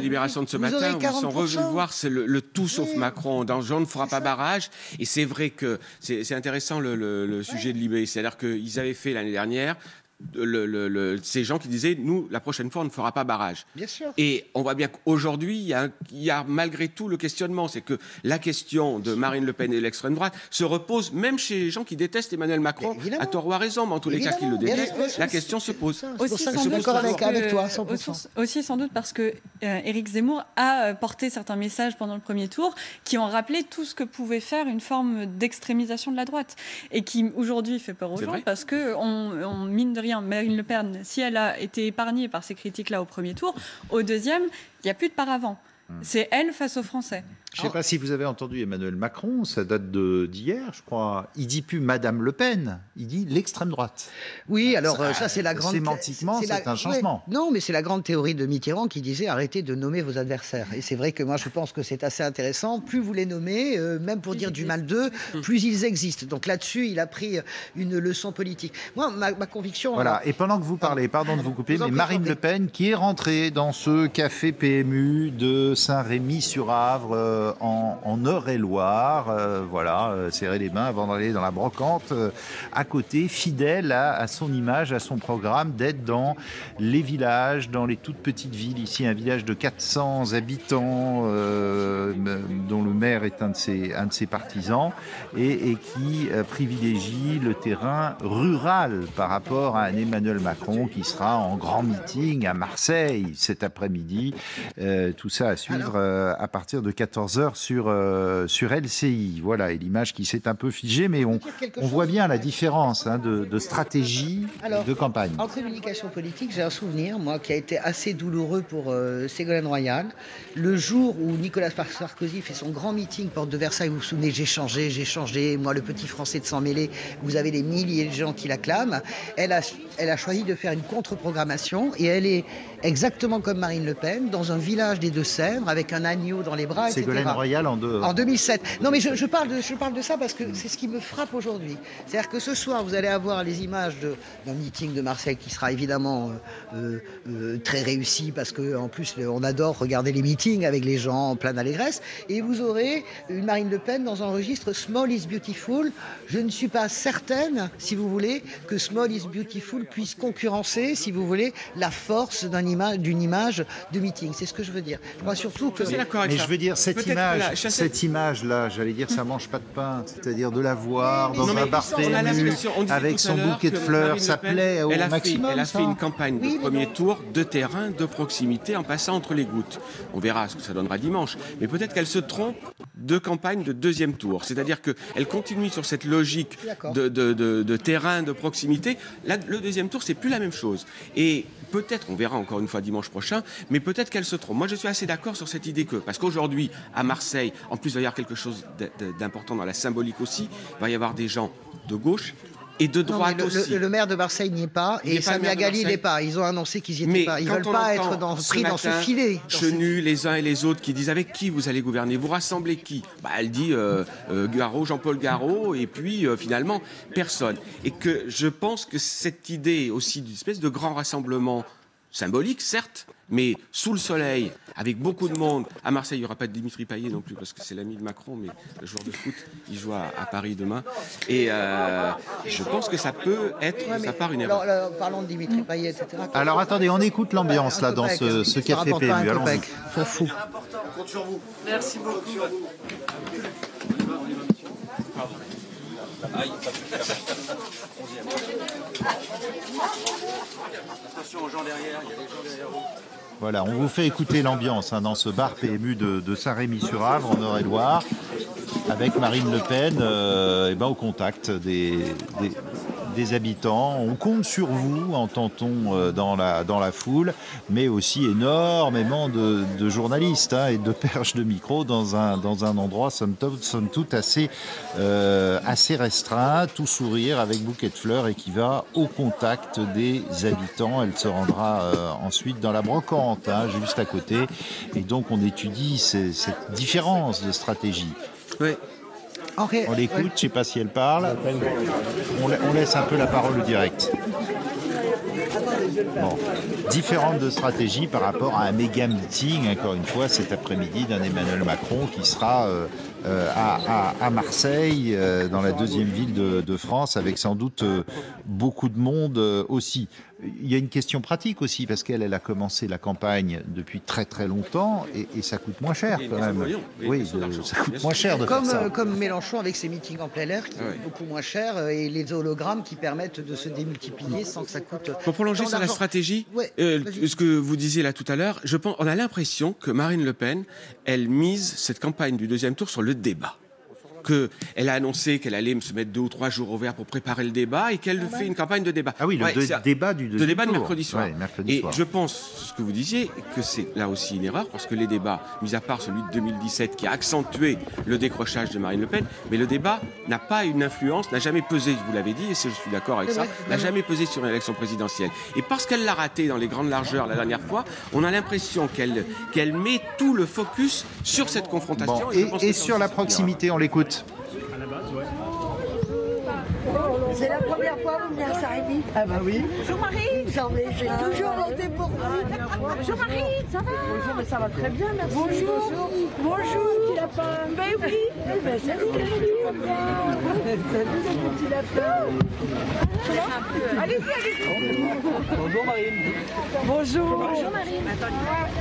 Libération de ce matin où ils sont revenus voir c'est le tout sauf Macron. Dans on ne fera pas barrage. Et c'est vrai que c'est intéressant le sujet de Libé. C'est-à-dire qu'ils avaient fait l'année dernière ces gens qui disaient nous la prochaine fois on ne fera pas barrage. Bien sûr. Et on voit bien qu'aujourd'hui il y a malgré tout le questionnement, c'est que la question de Marine Le Pen et l'extrême droite se repose même chez les gens qui détestent Emmanuel Macron, à tort ou à raison, mais en tous les cas qui le détestent, la question se pose. Aussi sans doute avec toi, 100%. Aussi sans doute parce que Éric Zemmour a porté certains messages pendant le premier tour qui ont rappelé tout ce que pouvait faire une forme d'extrémisation de la droite et qui aujourd'hui fait peur aux gens parce que on mine de rien Marine Le Pen, si elle a été épargnée par ces critiques-là au premier tour, au deuxième, il n'y a plus de paravent. C'est elle face aux Français. Je ne sais pas si vous avez entendu Emmanuel Macron, ça date d'hier, je crois. Il ne dit plus Madame Le Pen, il dit l'extrême droite. Oui, alors ça c'est la grande... Sémantiquement, c'est un changement. Ouais, non, mais c'est la grande théorie de Mitterrand qui disait arrêtez de nommer vos adversaires. Et c'est vrai que moi je pense que c'est assez intéressant. Plus vous les nommez, même pour dire du mal d'eux, plus ils existent. Donc là-dessus, il a pris une leçon politique. Moi, ma conviction... Voilà, alors... et pendant que vous parlez, pardon de vous couper, mais Marine Le Pen qui est rentrée dans ce café PMU de Saint-Rémy-sur-Avre en Eure-et-Loire, serrer les mains avant d'aller dans la brocante, à côté, fidèle à son image, à son programme d'être dans les villages, dans les toutes petites villes. Ici, un village de 400 habitants, dont le maire est un de ses partisans, et qui privilégie le terrain rural par rapport à un Emmanuel Macron qui sera en grand meeting à Marseille cet après-midi. Tout ça à suivre à partir de 14h sur LCI. Voilà, et l'image qui s'est un peu figée, mais on voit bien la différence de stratégie de campagne. En communication politique, j'ai un souvenir, moi, qui a été assez douloureux pour Ségolène Royal. Le jour où Nicolas Sarkozy fait son grand meeting porte de Versailles, vous vous souvenez, j'ai changé, moi, le petit Français de s'en mêler, vous avez des milliers de gens qui l'acclament. Elle a choisi de faire une contre-programmation et elle est exactement comme Marine Le Pen, dans un village des Deux-Sèvres, avec un agneau dans les bras, etc. Ségolène Royal en 2007. Non, mais je parle de ça parce que c'est ce qui me frappe aujourd'hui. C'est-à-dire que ce soir, vous allez avoir les images d'un meeting de Marseille qui sera évidemment très réussi parce qu'en plus, on adore regarder les meetings avec les gens en pleine allégresse. Et vous aurez une Marine Le Pen dans un registre Small is Beautiful. Je ne suis pas certaine, si vous voulez, que Small is Beautiful puisse concurrencer, si vous voulez, la force d'une image de meeting. C'est ce que je veux dire. Je crois surtout que... Mais je veux dire, cette image-là, j'allais dire, ça mange pas de pain. C'est-à-dire de la voir dans un bar PMU, avec son bouquet de fleurs, ça plaît au maximum. Elle a fait une campagne de premier tour, de terrain, de proximité, en passant entre les gouttes. On verra ce que ça donnera dimanche. Mais peut-être qu'elle se trompe de campagne de deuxième tour. C'est-à-dire qu'elle continue sur cette logique de terrain, de proximité. Là, le deuxième tour, c'est plus la même chose. Et peut-être, on verra encore une fois dimanche prochain, mais peut-être qu'elle se trompe. Moi, je suis assez d'accord sur cette idée parce qu'aujourd'hui, à Marseille, en plus, il va y avoir quelque chose d'important dans la symbolique aussi. Il va y avoir des gens de gauche et de droite aussi. Le maire de Marseille n'y est pas et Samia Ghali n'y est pas. Ils ont annoncé qu'ils n'y étaient pas. Ils ne veulent pas être pris dans ce filet. Chenus, les uns et les autres, qui disent avec qui vous allez gouverner, vous rassemblez qui? Elle dit Jean-Paul Garot, et puis finalement personne. Et que je pense que cette idée aussi d'une espèce de grand rassemblement symbolique, certes, mais sous le soleil, avec beaucoup de monde. À Marseille, il n'y aura pas de Dimitri Payet non plus, parce que c'est l'ami de Macron, mais le joueur de foot, il joue à Paris demain. Et je pense que ça peut être, ça part une erreur. Alors, parlons de Dimitri Payet, etc. Alors attendez, on écoute l'ambiance là dans ce café PMU. Allons-y. S'en fout. Compte sur vous. Merci beaucoup. Attention aux gens derrière, il y a des gens derrière vous. Voilà, on vous fait écouter l'ambiance dans ce bar PMU de Saint-Rémy-sur-Avre, en Eure-et-Loire, avec Marine Le Pen au contact des habitants. On compte sur vous, entend-on dans la foule, mais aussi énormément de journalistes et de perches de micro dans un endroit somme toute assez restreint, tout sourire avec bouquet de fleurs et qui va au contact des habitants. Elle se rendra ensuite dans la brocante, juste à côté. Et donc on étudie cette différence de stratégie. Oui. On l'écoute, je ne sais pas si elle parle. On laisse un peu la parole au direct. Bon. Différente de stratégie par rapport à un méga meeting, encore une fois, cet après-midi d'un Emmanuel Macron qui sera à Marseille, dans la deuxième ville de France, avec sans doute beaucoup de monde aussi. Il y a une question pratique aussi, parce qu'elle a commencé la campagne depuis très très longtemps et ça coûte moins cher quand même. Oui, ça coûte moins cher de faire ça. Comme Mélenchon avec ses meetings en plein air qui coûtent beaucoup moins cher et les hologrammes qui permettent de se démultiplier sans que ça coûte. Pour prolonger sur la stratégie, ce que vous disiez là tout à l'heure, on a l'impression que Marine Le Pen, elle mise cette campagne du deuxième tour sur le débat. Elle a annoncé qu'elle allait se mettre 2 ou 3 jours au vert pour préparer le débat et qu'elle fait une campagne de débat. Ah oui, le débat du deuxième débat tour. De mercredi soir. Ouais, mercredi soir. Je pense, ce que vous disiez, que c'est là aussi une erreur, parce que les débats, mis à part celui de 2017 qui a accentué le décrochage de Marine Le Pen, mais le débat n'a pas une influence, n'a jamais pesé, vous l'avez dit, et je suis d'accord avec ça, n'a jamais pesé sur une élection présidentielle. Et parce qu'elle l'a raté dans les grandes largeurs la dernière fois, on a l'impression qu'elle met tout le focus sur cette confrontation. Bon, et sur la proximité, on l'écoute. C'est la première fois que vous venez à Saint-Rémy? Ah bah oui. Bonjour Marie. Vous savez, j'ai toujours voté pour vous. Bonjour Marie, ça va? Bonjour, mais ça va très bien, merci. Bonjour. Bonjour, petit lapin. Ben oui. Eh ben, salut les Salut les petits lapins. Allez-y. Bonjour Marine. Bonjour. Bonjour Marine.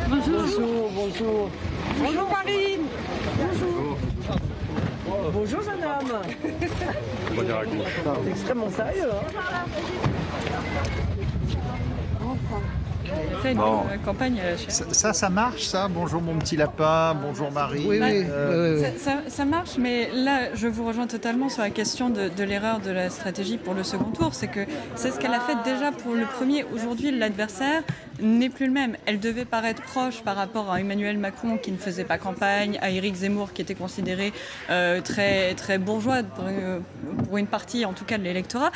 Bonjour. Bonjour. Bonjour Marine. Bonjour. Bonjour jeune homme. On va dire à gauche. C'est extrêmement sérieux, C'est une campagne à la chaîne. Ça marche, ça? Bonjour mon petit lapin, bonjour Marie. Oui. Ça marche, mais là, je vous rejoins totalement sur la question de l'erreur de la stratégie pour le second tour. C'est que c'est ce qu'elle a fait déjà pour le premier. Aujourd'hui, l'adversaire, n'est plus le même. Elle devait paraître proche par rapport à Emmanuel Macron qui ne faisait pas campagne, à Éric Zemmour qui était considéré très, très bourgeois pour une partie en tout cas de l'électorat.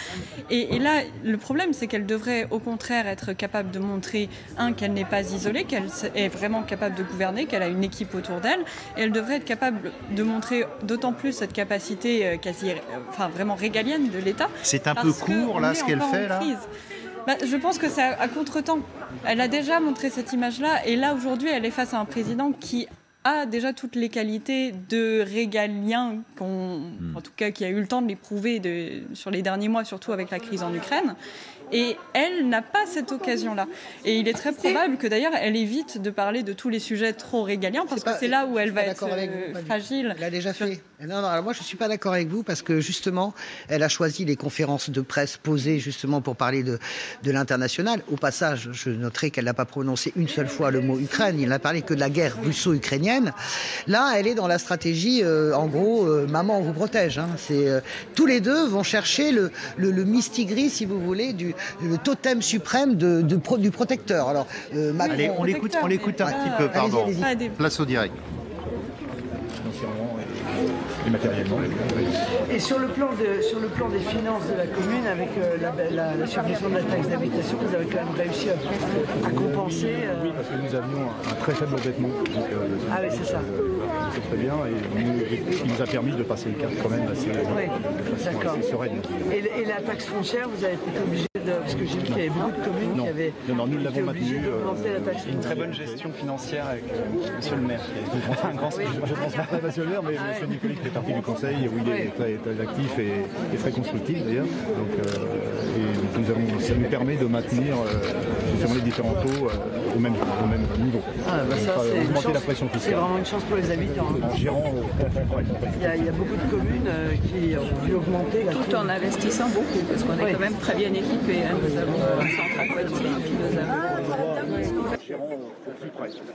Et là, le problème c'est qu'elle devrait au contraire être capable de montrer, qu'elle n'est pas isolée, qu'elle est vraiment capable de gouverner, qu'elle a une équipe autour d'elle. Et elle devrait être capable de montrer d'autant plus cette capacité vraiment régalienne de l'État. C'est un peu court là ce qu'elle fait là. Je pense que c'est à contre-temps. Elle a déjà montré cette image-là et là aujourd'hui elle est face à un président qui a déjà toutes les qualités de régalien, en tout cas qui a eu le temps de l'éprouver sur les derniers mois, surtout avec la crise en Ukraine. Et elle n'a pas cette occasion-là. Et il est très probable que d'ailleurs elle évite de parler de tous les sujets trop régaliens parce que c'est là où elle va être fragile. Elle a déjà fait. Non, alors moi je ne suis pas d'accord avec vous parce que justement elle a choisi les conférences de presse posées justement pour parler de l'international. Au passage, je noterai qu'elle n'a pas prononcé une seule fois le mot Ukraine. Il n'a parlé que de la guerre russo-ukrainienne. Là, elle est dans la stratégie, en gros, maman on vous protège. Tous les deux vont chercher le mistigris, si vous voulez, le totem suprême du protecteur. Alors, Macron, allez, on l'écoute un petit peu, pardon. Allez-y. Place au direct. Financièrement et matériellement. Et sur le plan des finances de la commune, avec la suppression de la taxe d'habitation, vous avez quand même réussi à compenser. Oui, parce que nous avions un très faible endettement. Ah oui, c'est ça. C'est très bien, et ce qui nous a permis de passer le cap quand même assez sereine. Et la taxe foncière, vous avez été obligé parce que j'ai vu qu'il y avait beaucoup de communes qui avaient nous l'avons maintenu. Une très bonne gestion financière avec monsieur le maire. Je pense pas à monsieur le maire, mais monsieur Nicolas qui fait partie du conseil, où il est très actif et très constructif d'ailleurs. Donc, ça nous permet de maintenir sur les différents taux au même niveau. Augmenter la pression fiscale. C'est vraiment une chance pour les habitants. En gérant. Il y a beaucoup de communes qui ont dû augmenter tout en investissant beaucoup, parce qu'on est quand même très bien équipés. Nous avons un centre aquatique, nous avons...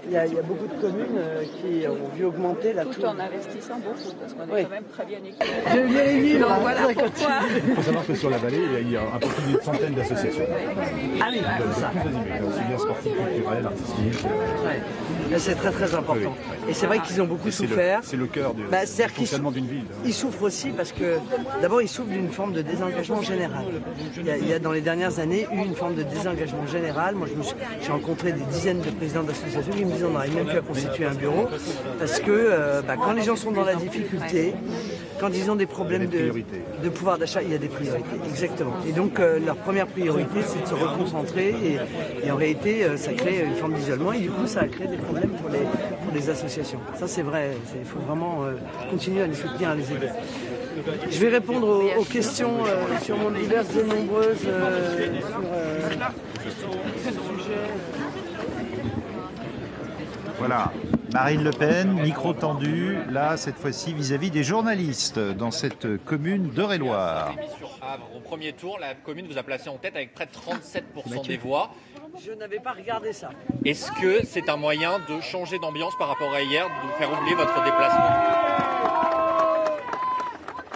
Il y a beaucoup de communes qui ont dû augmenter tout en investissant beaucoup, parce qu'on est quand même très bien équipés. Je viens les vivre. Donc voilà pourquoi. Il faut savoir que sur la vallée, il y a un peu plus d'une centaine d'associations. Ah oui, c'est ça. Aussi bien sportifs, culturels, artistiques. C'est très très important. Et c'est vrai qu'ils ont beaucoup souffert. C'est le cœur du fonctionnement d'une ville. Ils souffrent aussi parce que, d'abord, ils souffrent d'une forme de désengagement général. Il y a dans les dernières années eu une forme de désengagement général. Moi, j'ai rencontré des dizaines de présidents d'associations qui me disaient on n'arrive même plus à constituer un bureau parce que quand les gens sont dans la difficulté, quand ils ont des problèmes de pouvoir d'achat, il y a des priorités, exactement. Et donc leur première priorité, c'est de se reconcentrer et en réalité, ça crée une forme d'isolement et du coup, ça a créé des problèmes pour les associations. Ça, c'est vrai. Il faut vraiment continuer à les soutenir, à les aider. Je vais répondre aux questions sûrement diverses et nombreuses sur ce sujet. Voilà, Marine Le Pen, micro tendu, là, cette fois-ci, vis-à-vis des journalistes dans cette commune d'Eure-et-Loire. Au premier tour, la commune vous a placé en tête avec près de 37% des voix. Je n'avais pas regardé ça. Est-ce que c'est un moyen de changer d'ambiance par rapport à hier, de vous faire oublier votre déplacement?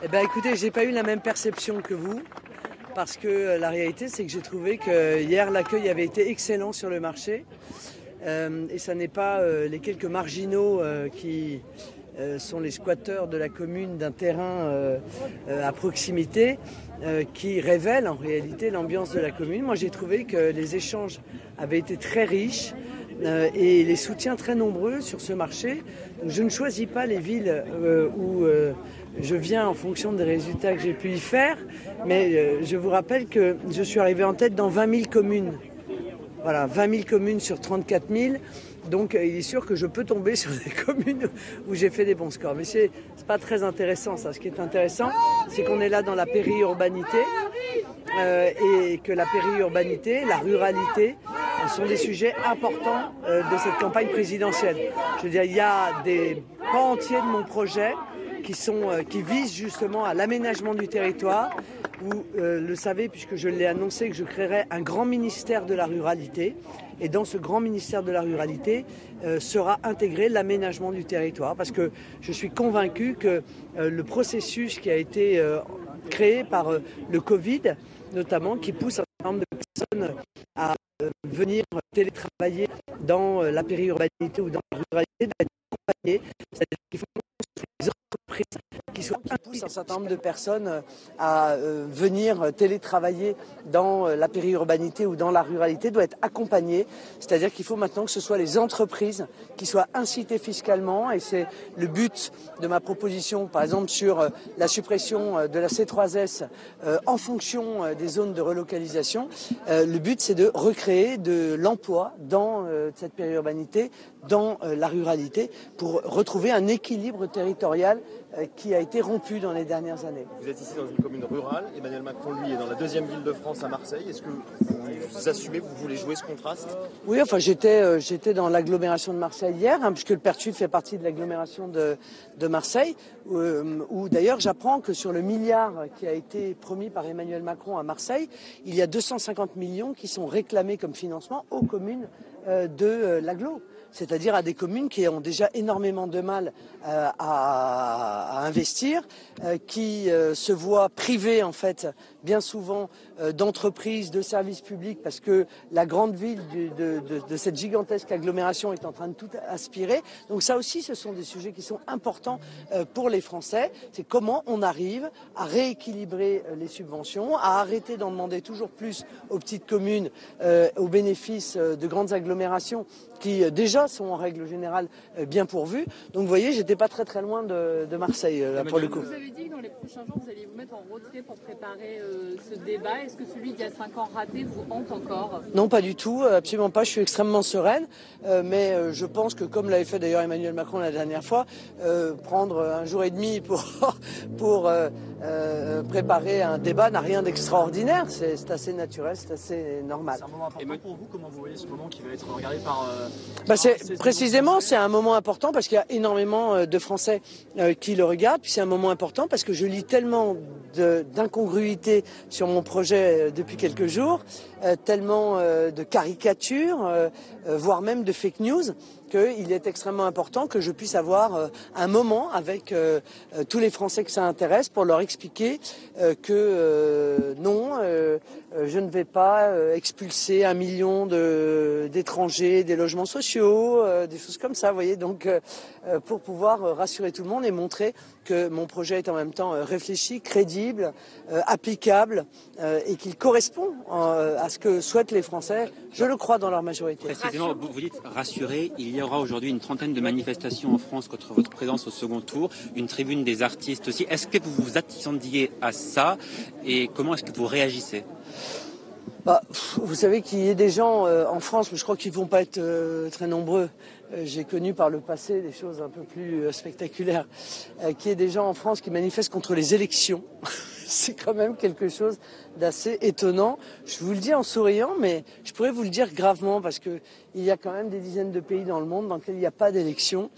Eh bien, écoutez, j'ai pas eu la même perception que vous. Parce que la réalité, c'est que j'ai trouvé que hier, l'accueil avait été excellent sur le marché. Et ça n'est pas les quelques marginaux qui sont les squatteurs de la commune d'un terrain à proximité qui révèlent en réalité l'ambiance de la commune. Moi, j'ai trouvé que les échanges avaient été très riches et les soutiens très nombreux sur ce marché. Donc, je ne choisis pas les villes où je viens en fonction des résultats que j'ai pu y faire, mais je vous rappelle que je suis arrivé en tête dans 20 000 communes. Voilà, 20 000 communes sur 34 000. Donc il est sûr que je peux tomber sur des communes où j'ai fait des bons scores. Mais c'est pas très intéressant ça. Ce qui est intéressant, c'est qu'on est là dans la périurbanité et que la périurbanité, la ruralité, sont des sujets importants de cette campagne présidentielle. Je veux dire, il y a des pans entiers de mon projet qui visent justement à l'aménagement du territoire. Vous le savez, puisque je l'ai annoncé, que je créerai un grand ministère de la ruralité. Et dans ce grand ministère de la ruralité sera intégré l'aménagement du territoire. Parce que je suis convaincu que le processus qui a été créé par le Covid, notamment, qui pousse un certain nombre de personnes à venir télétravailler dans la périurbanité ou dans la ruralité doit être accompagné. C'est-à-dire qu'il faut que les entreprises qui poussent un certain nombre de personnes à venir télétravailler dans la périurbanité ou dans la ruralité doit être accompagné. C'est-à-dire qu'il faut maintenant que ce soit les entreprises qui soient incitées fiscalement, et c'est le but de ma proposition, par exemple sur la suppression de la C3S en fonction des zones de relocalisation. Le but, c'est de recréer de l'emploi dans cette périurbanité, dans la ruralité, pour retrouver un équilibre territorial qui a été rompu dans les dernières années. Vous êtes ici dans une commune rurale, Emmanuel Macron, lui, est dans la deuxième ville de France, à Marseille. Est-ce que vous assumez, vous voulez jouer ce contraste? Oui, enfin j'étais dans l'agglomération de Marseille hier, puisque le Pertuis fait partie de l'agglomération de Marseille, où d'ailleurs j'apprends que sur le milliard qui a été promis par Emmanuel Macron à Marseille, il y a 250 millions qui sont réclamés comme financement aux communes de l'agglo. C'est-à-dire à des communes qui ont déjà énormément de mal à investir, qui se voient privées en fait bien souvent d'entreprises, de services publics, parce que la grande ville de cette gigantesque agglomération est en train de tout aspirer. Donc ça aussi, ce sont des sujets qui sont importants pour les Français. C'est comment on arrive à rééquilibrer les subventions, à arrêter d'en demander toujours plus aux petites communes au bénéfice de grandes agglomérations qui déjà sont en règle générale bien pourvus. Donc vous voyez, j'étais pas très loin de Marseille là, pour le coup. Vous avez dit que dans les prochains jours, vous allez vous mettre en retrait pour préparer ce débat. Est-ce que celui d'il y a 5 ans raté vous hante encore? Non, pas du tout, absolument pas. Je suis extrêmement sereine, mais je pense que, comme l'avait fait d'ailleurs Emmanuel Macron la dernière fois, prendre un jour et demi pour préparer un débat n'a rien d'extraordinaire. C'est assez naturel, c'est assez normal. C'est un moment important pour vous. Comment vous voyez ce moment qui va être regardé par... Précisément, c'est un moment important parce qu'il y a énormément de Français qui le regardent. Puis c'est un moment important parce que je lis tellement d'incongruités sur mon projet depuis quelques jours, tellement de caricatures, voire même de fake news, qu'il est extrêmement important que je puisse avoir un moment avec tous les Français que ça intéresse pour leur expliquer que non, je ne vais pas expulser 1 million d'étrangers des logements sociaux, des choses comme ça, vous voyez. Donc, pour pouvoir rassurer tout le monde et montrer que mon projet est en même temps réfléchi, crédible, applicable et qu'il correspond à ce que souhaitent les Français, je le crois, dans leur majorité. Précisément, vous dites rassurer, il y aura aujourd'hui une 30aine de manifestations en France contre votre présence au second tour, une tribune des artistes aussi. Est-ce que vous vous attendiez à ça et comment est-ce que vous réagissez ? Vous savez qu'il y ait des gens en France, mais je crois qu'ils ne vont pas être très nombreux. J'ai connu par le passé des choses un peu plus spectaculaires. Qu'il y ait des gens en France qui manifestent contre les élections. C'est quand même quelque chose d'assez étonnant. Je vous le dis en souriant, mais je pourrais vous le dire gravement parce qu'il y a quand même des dizaines de pays dans le monde dans lesquels il n'y a pas d'élection.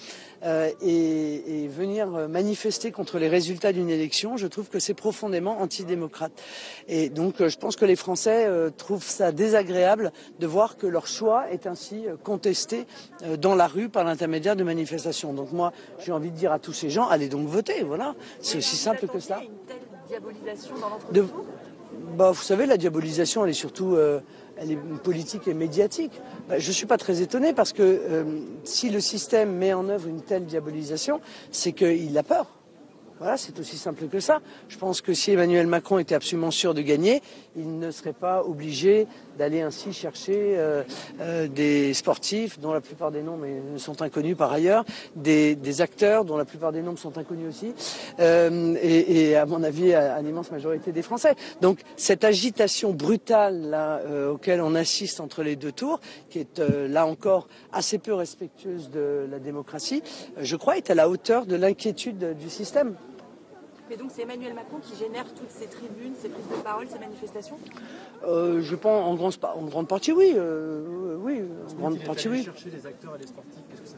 Et venir manifester contre les résultats d'une élection, je trouve que c'est profondément antidémocrate. Et donc je pense que les Français trouvent ça désagréable de voir que leur choix est ainsi contesté dans la rue par l'intermédiaire de manifestations. Donc moi, j'ai envie de dire à tous ces gens, allez donc voter, voilà. C'est aussi simple que ça. Diabolisation dans l'entreprise? Vous savez, la diabolisation, elle est surtout elle est politique et médiatique. Je ne suis pas très étonné parce que si le système met en œuvre une telle diabolisation, c'est qu'il a peur. Voilà, c'est aussi simple que ça. Je pense que si Emmanuel Macron était absolument sûr de gagner, il ne serait pas obligé d'aller ainsi chercher des sportifs dont la plupart des noms sont inconnus par ailleurs, des acteurs dont la plupart des noms sont inconnus aussi, et à mon avis à l'immense majorité des Français. Donc cette agitation brutale là, auquel on assiste entre les deux tours, qui est là encore assez peu respectueuse de la démocratie, je crois est à la hauteur de l'inquiétude du système. Mais donc c'est Emmanuel Macron qui génère toutes ces tribunes, ces prises de parole, ces manifestations? Je pense en grande partie oui. Oui, en grande partie oui. Chercher les acteurs et les sportifs, qu'est-ce que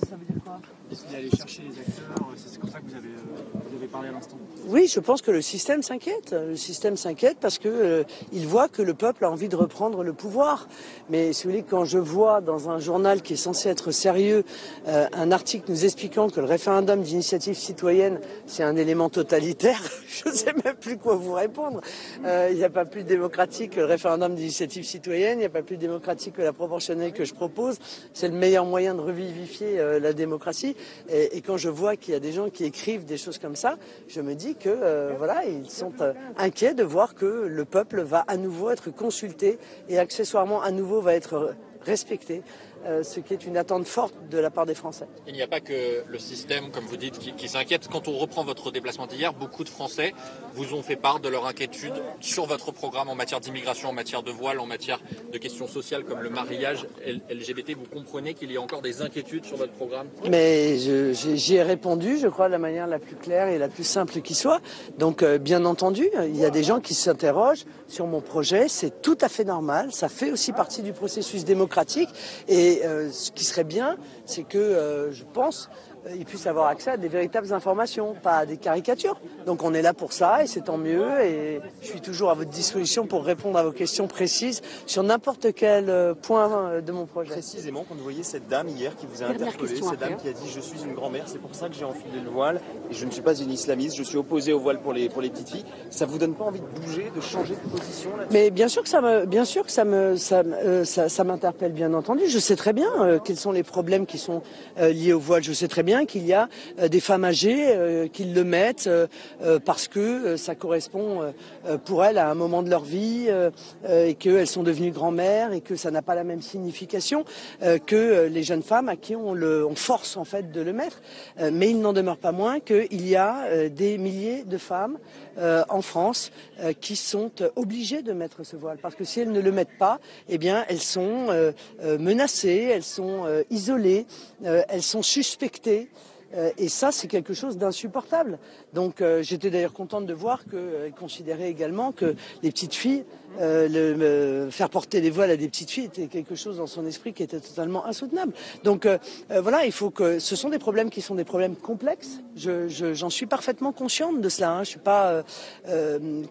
ça veut dire? quoi. Est-ce que vous allez chercher les acteurs? C'est comme ça que vous avez parlé à l'instant. Oui, je pense que le système s'inquiète. Le système s'inquiète parce que il voit que le peuple a envie de reprendre le pouvoir. Mais si vous voulez, quand je vois dans un journal qui est censé être sérieux un article nous expliquant que le référendum d'initiative citoyenne c'est un élément totalitaire, je ne sais même plus quoi vous répondre. Il n'y a pas plus démocratique que le référendum d'initiative citoyenne, il n'y a pas plus démocratique que la proportionnelle que je propose. C'est le meilleur moyen de revivifier la démocratie. Et quand je vois qu'il y a des gens qui écrivent des choses comme ça, je me dis que voilà, ils sont inquiets de voir que le peuple va à nouveau être consulté et accessoirement à nouveau va être respecté. Ce qui est une attente forte de la part des Français. Il n'y a pas que le système, comme vous dites, qui s'inquiète. Quand on reprend votre déplacement d'hier, beaucoup de Français vous ont fait part de leur inquiétude sur votre programme en matière d'immigration, en matière de voile, en matière de questions sociales comme le mariage LGBT. Vous comprenez qu'il y a encore des inquiétudes sur votre programme? Mais j'y ai répondu, je crois, de la manière la plus claire et la plus simple qui soit. Donc, bien entendu, il y a des gens qui s'interrogent sur mon projet. C'est tout à fait normal. Ça fait aussi partie du processus démocratique. Et ce qui serait bien, c'est que, je pense, ils puissent avoir accès à des véritables informations, pas à des caricatures. Donc on est là pour ça et c'est tant mieux. Et je suis toujours à votre disposition pour répondre à vos questions précises sur n'importe quel point de mon projet. Précisément, quand vous voyez cette dame hier qui vous a interpellé, cette dame qui a dit « je suis une grand-mère, c'est pour ça que j'ai enfilé le voile et je ne suis pas une islamiste, je suis opposée au voile pour les petites filles », ça vous donne pas envie de bouger, de changer de position là-dessus? Mais bien sûr que ça m'interpelle, bien entendu. Je sais très bien quels sont les problèmes qui sont liés au voile. Je sais très bien qu'il y a des femmes âgées qui le mettent parce que ça correspond pour elles à un moment de leur vie et qu'elles sont devenues grand-mères et que ça n'a pas la même signification que les jeunes femmes à qui on force en fait de le mettre. Mais il n'en demeure pas moins qu'il y a des milliers de femmes en France qui sont obligées de mettre ce voile parce que si elles ne le mettent pas, eh bien elles sont menacées, elles sont isolées, elles sont suspectées. Et ça, c'est quelque chose d'insupportable. Donc j'étais d'ailleurs contente de voir qu'elle considérait également que les petites filles, faire porter les voiles à des petites filles était quelque chose dans son esprit qui était totalement insoutenable. Donc voilà, il faut que ce sont des problèmes qui sont des problèmes complexes. J'en suis parfaitement consciente de cela. Hein. Je suis pas,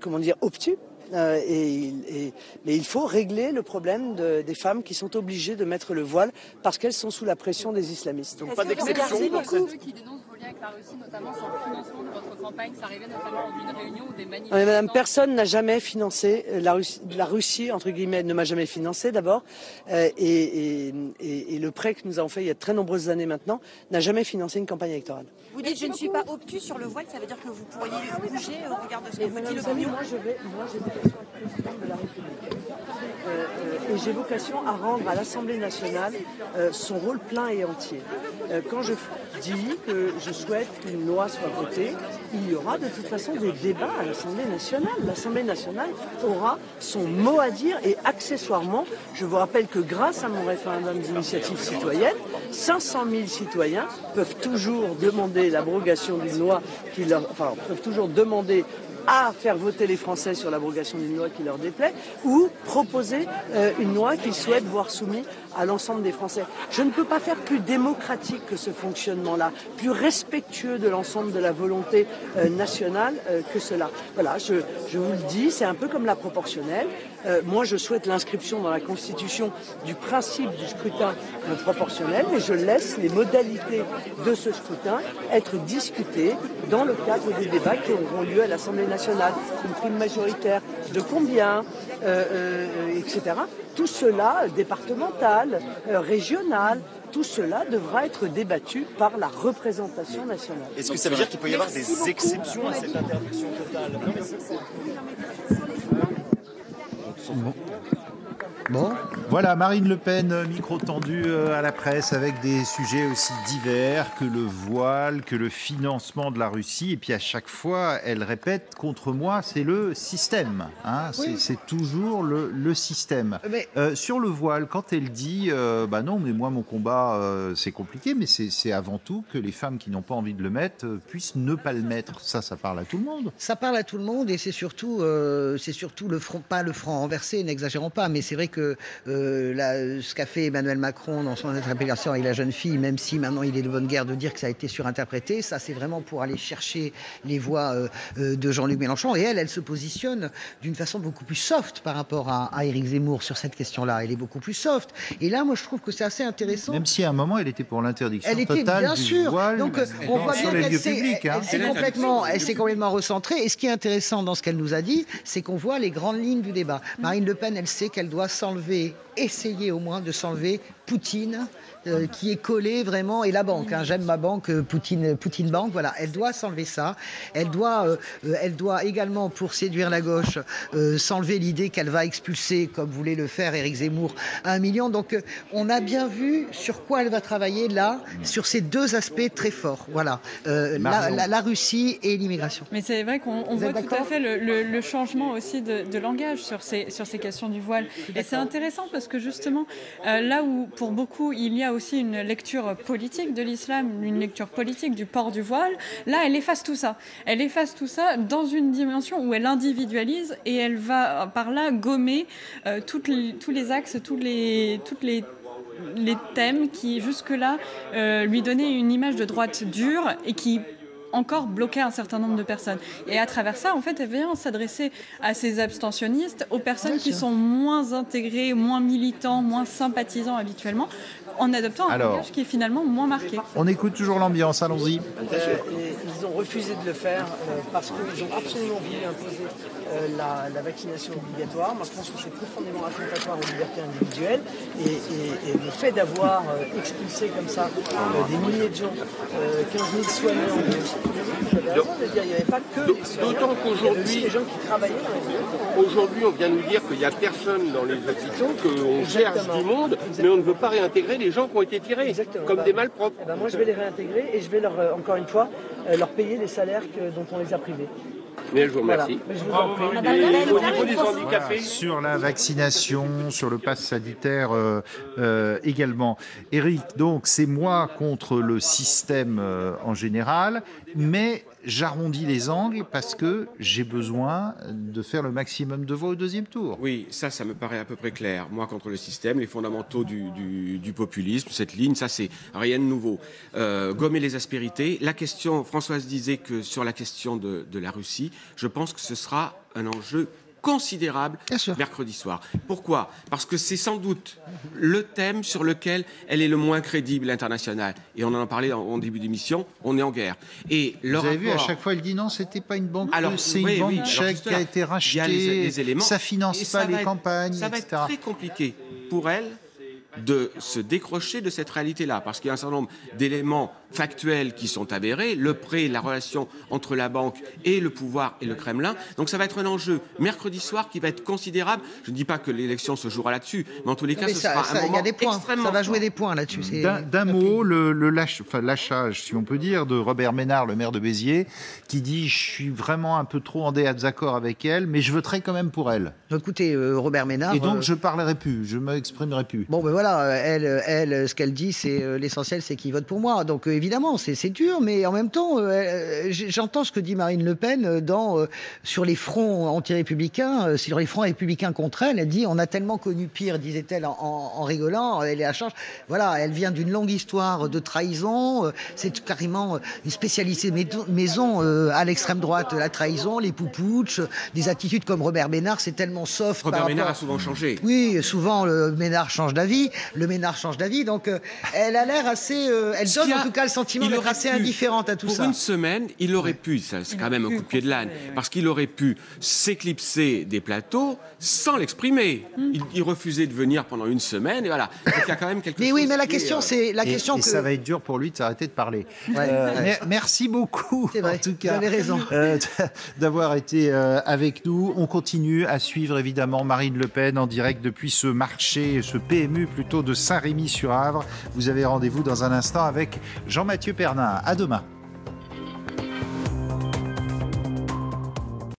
comment dire, obtus. Mais il faut régler le problème des femmes qui sont obligées de mettre le voile parce qu'elles sont sous la pression des islamistes. Donc pas d'exception. Ceux qui dénoncent vos liens avec la Russie, notamment sur le financement de votre campagne, ça arrivait notamment lors d'une réunion ou des manifestations. Madame, personne n'a jamais financé la Russie, entre guillemets, ne m'a jamais financé d'abord, et le prêt que nous avons fait il y a de très nombreuses années maintenant n'a jamais financé une campagne électorale. Vous dites je ne suis pas obtus sur le voile, ça veut dire que vous pourriez bouger au regard de ce que vous dit l'opinion? Moi j'ai vocation à être présidente de la République. Et j'ai vocation à rendre à l'Assemblée nationale son rôle plein et entier. Quand je dis que je souhaite qu'une loi soit votée, il y aura de toute façon des débats à l'Assemblée nationale. L'Assemblée nationale aura son mot à dire et accessoirement, je vous rappelle que grâce à mon référendum d'initiative citoyenne, 500 000 citoyens peuvent toujours demander l'abrogation d'une loi peuvent toujours demander à faire voter les Français sur l'abrogation d'une loi qui leur déplaît ou proposer une loi qu'ils souhaitent voir soumise à l'ensemble des Français. Je ne peux pas faire plus démocratique que ce fonctionnement-là, plus respectueux de l'ensemble de la volonté nationale que cela. Voilà, je vous le dis, c'est un peu comme la proportionnelle. Moi, je souhaite l'inscription dans la Constitution du principe du scrutin proportionnel, mais je laisse les modalités de ce scrutin être discutées dans le cadre des débats qui auront lieu à l'Assemblée nationale. Une prime majoritaire de combien, etc. Tout cela, départemental, régional, tout cela devra être débattu par la représentation nationale. Est-ce que ça veut dire qu'il peut y avoir des exceptions à cette interdiction totale? Bon. Voilà, Marine Le Pen, micro tendu à la presse avec des sujets aussi divers que le voile, que le financement de la Russie. Et puis à chaque fois, elle répète, contre moi, c'est le système. Hein, oui. C'est toujours le système. Mais... sur le voile, quand elle dit, non, mais moi, mon combat, c'est compliqué, mais c'est avant tout que les femmes qui n'ont pas envie de le mettre puissent ne pas le mettre. Ça parle à tout le monde. Ça parle à tout le monde et c'est surtout le front, pas le franc renversé, n'exagérons pas, mais c'est vrai que que ce qu'a fait Emmanuel Macron dans son interpellation avec la jeune fille, même si maintenant il est de bonne guerre de dire que ça a été surinterprété, ça c'est vraiment pour aller chercher les voix de Jean-Luc Mélenchon. Et elle se positionne d'une façon beaucoup plus soft par rapport à Éric Zemmour sur cette question-là. Elle est beaucoup plus soft. Et là, moi, je trouve que c'est assez intéressant. Même si à un moment, elle était pour l'interdiction totale bien du sûr. Voile. Donc, on voit bien qu'elle s'est complètement recentrée. Et ce qui est intéressant dans ce qu'elle nous a dit, c'est qu'on voit les grandes lignes du débat. Marine Le Pen, elle sait qu'elle doit essayer au moins de s'enlever Poutine, qui est collé vraiment, et la banque, j'aime ma banque, Poutine Bank, voilà, elle doit s'enlever ça. Elle doit également, pour séduire la gauche, s'enlever l'idée qu'elle va expulser, comme voulait le faire Éric Zemmour, 1 million. Donc, on a bien vu sur quoi elle va travailler là, sur ces deux aspects très forts. Voilà, la Russie et l'immigration. Mais c'est vrai qu'on voit tout à fait le changement aussi de langage sur ces questions du voile. Et c'est intéressant parce que justement, là où pour beaucoup il y a aussi une lecture politique de l'islam, une lecture politique du port du voile, là elle efface tout ça. Elle efface tout ça dans une dimension où elle individualise et elle va par là gommer tous les axes, tous les thèmes qui jusque-là lui donnaient une image de droite dure et qui encore bloquer un certain nombre de personnes. Et à travers ça, en fait, elle vient s'adresser à ces abstentionnistes, aux personnes qui sont moins intégrées, moins militants, moins sympathisants habituellement, en adoptant un langage qui est finalement moins marqué. On écoute toujours l'ambiance, allons-y. Ils ont refusé de le faire parce qu'ils ont absolument voulu imposer la vaccination obligatoire. Moi, je pense que c'est profondément attentatoire aux libertés individuelles. Et le fait d'avoir expulsé comme ça des milliers de gens, 15 000 soignants, il n'y avait pas que les soignants, d'autant qu'aujourd'hui, les gens qui travaillaient dans les aujourd'hui, on vient nous dire qu'il n'y a personne dans les hôpitaux, qu'on cherche du monde, mais on ne veut pas réintégrer les gens qui ont été tirés, comme des malpropres. Moi, je vais les réintégrer et je vais encore une fois, leur payer les salaires dont on les a privés. Mais je vous remercie. Voilà. Et au niveau des handicapés, sur la vaccination, sur le pass sanitaire également. Éric, donc c'est moi contre le système en général, mais j'arrondis les angles parce que j'ai besoin de faire le maximum de voix au deuxième tour. Oui, ça me paraît à peu près clair. Moi contre le système, les fondamentaux du populisme, cette ligne, ça c'est rien de nouveau. Gommer les aspérités. La question, Françoise disait que sur la question de la Russie, je pense que ce sera un enjeu considérable mercredi soir. Pourquoi ? Parce que c'est sans doute le thème sur lequel elle est le moins crédible international. Et on en a parlé en début d'émission, on est en guerre. Et vous avez vu, à chaque fois, elle dit non, c'était pas une banque russe, c'est une banque tchèque qui a été rachetée, les éléments, ça finance pas les campagnes, ça va être très compliqué pour elle de se décrocher de cette réalité-là, parce qu'il y a un certain nombre d'éléments factuels qui sont avérés, le prêt, la relation entre la banque et le pouvoir et le Kremlin. Donc ça va être un enjeu mercredi soir qui va être considérable. Je ne dis pas que l'élection se jouera là-dessus, mais en tous les cas, ce sera un moment extrêmement ça va jouer des points là-dessus. D'un mot, le lâchage, si on peut dire, de Robert Ménard, le maire de Béziers, qui dit « je suis vraiment un peu trop en désaccord avec elle, mais je voterai quand même pour elle ». Écoutez, Robert Ménard... Et donc je parlerai plus, je m'exprimerai plus. Bon, ben voilà, elle, ce qu'elle dit, c'est l'essentiel, c'est qu'il vote pour moi. Donc évidemment, c'est dur, mais en même temps, j'entends ce que dit Marine Le Pen sur les fronts anti-républicains, sur les fronts républicains contre elle. Elle dit, on a tellement connu pire, disait-elle en rigolant. Elle est à charge. Voilà, elle vient d'une longue histoire de trahison. C'est carrément une spécialité maison à l'extrême droite, la trahison, les poupouches, des attitudes comme Robert Ménard, c'est tellement soft. Robert Ménard a souvent changé. Oui, souvent Ménard change d'avis. Le Ménard change d'avis, donc elle a l'air assez... elle donne en tout cas le sentiment d'être assez indifférente à tout ça. Pour une semaine, il aurait pu, c'est quand même un coup de pied de l'âne, parce qu'il aurait pu s'éclipser des plateaux sans l'exprimer. Il refusait de venir pendant une semaine, et voilà. Donc il y a quand même quelque chose... Oui, mais la question, c'est la question que... ça va être dur pour lui de s'arrêter de parler. Merci beaucoup, vrai, en tout cas, vous avez raison. D'avoir été avec nous. On continue à suivre, évidemment, Marine Le Pen en direct depuis ce marché, ce PMU plutôt de Saint-Rémy-sur-Avre. Vous avez rendez-vous dans un instant avec Jean-Mathieu Pernin. À demain.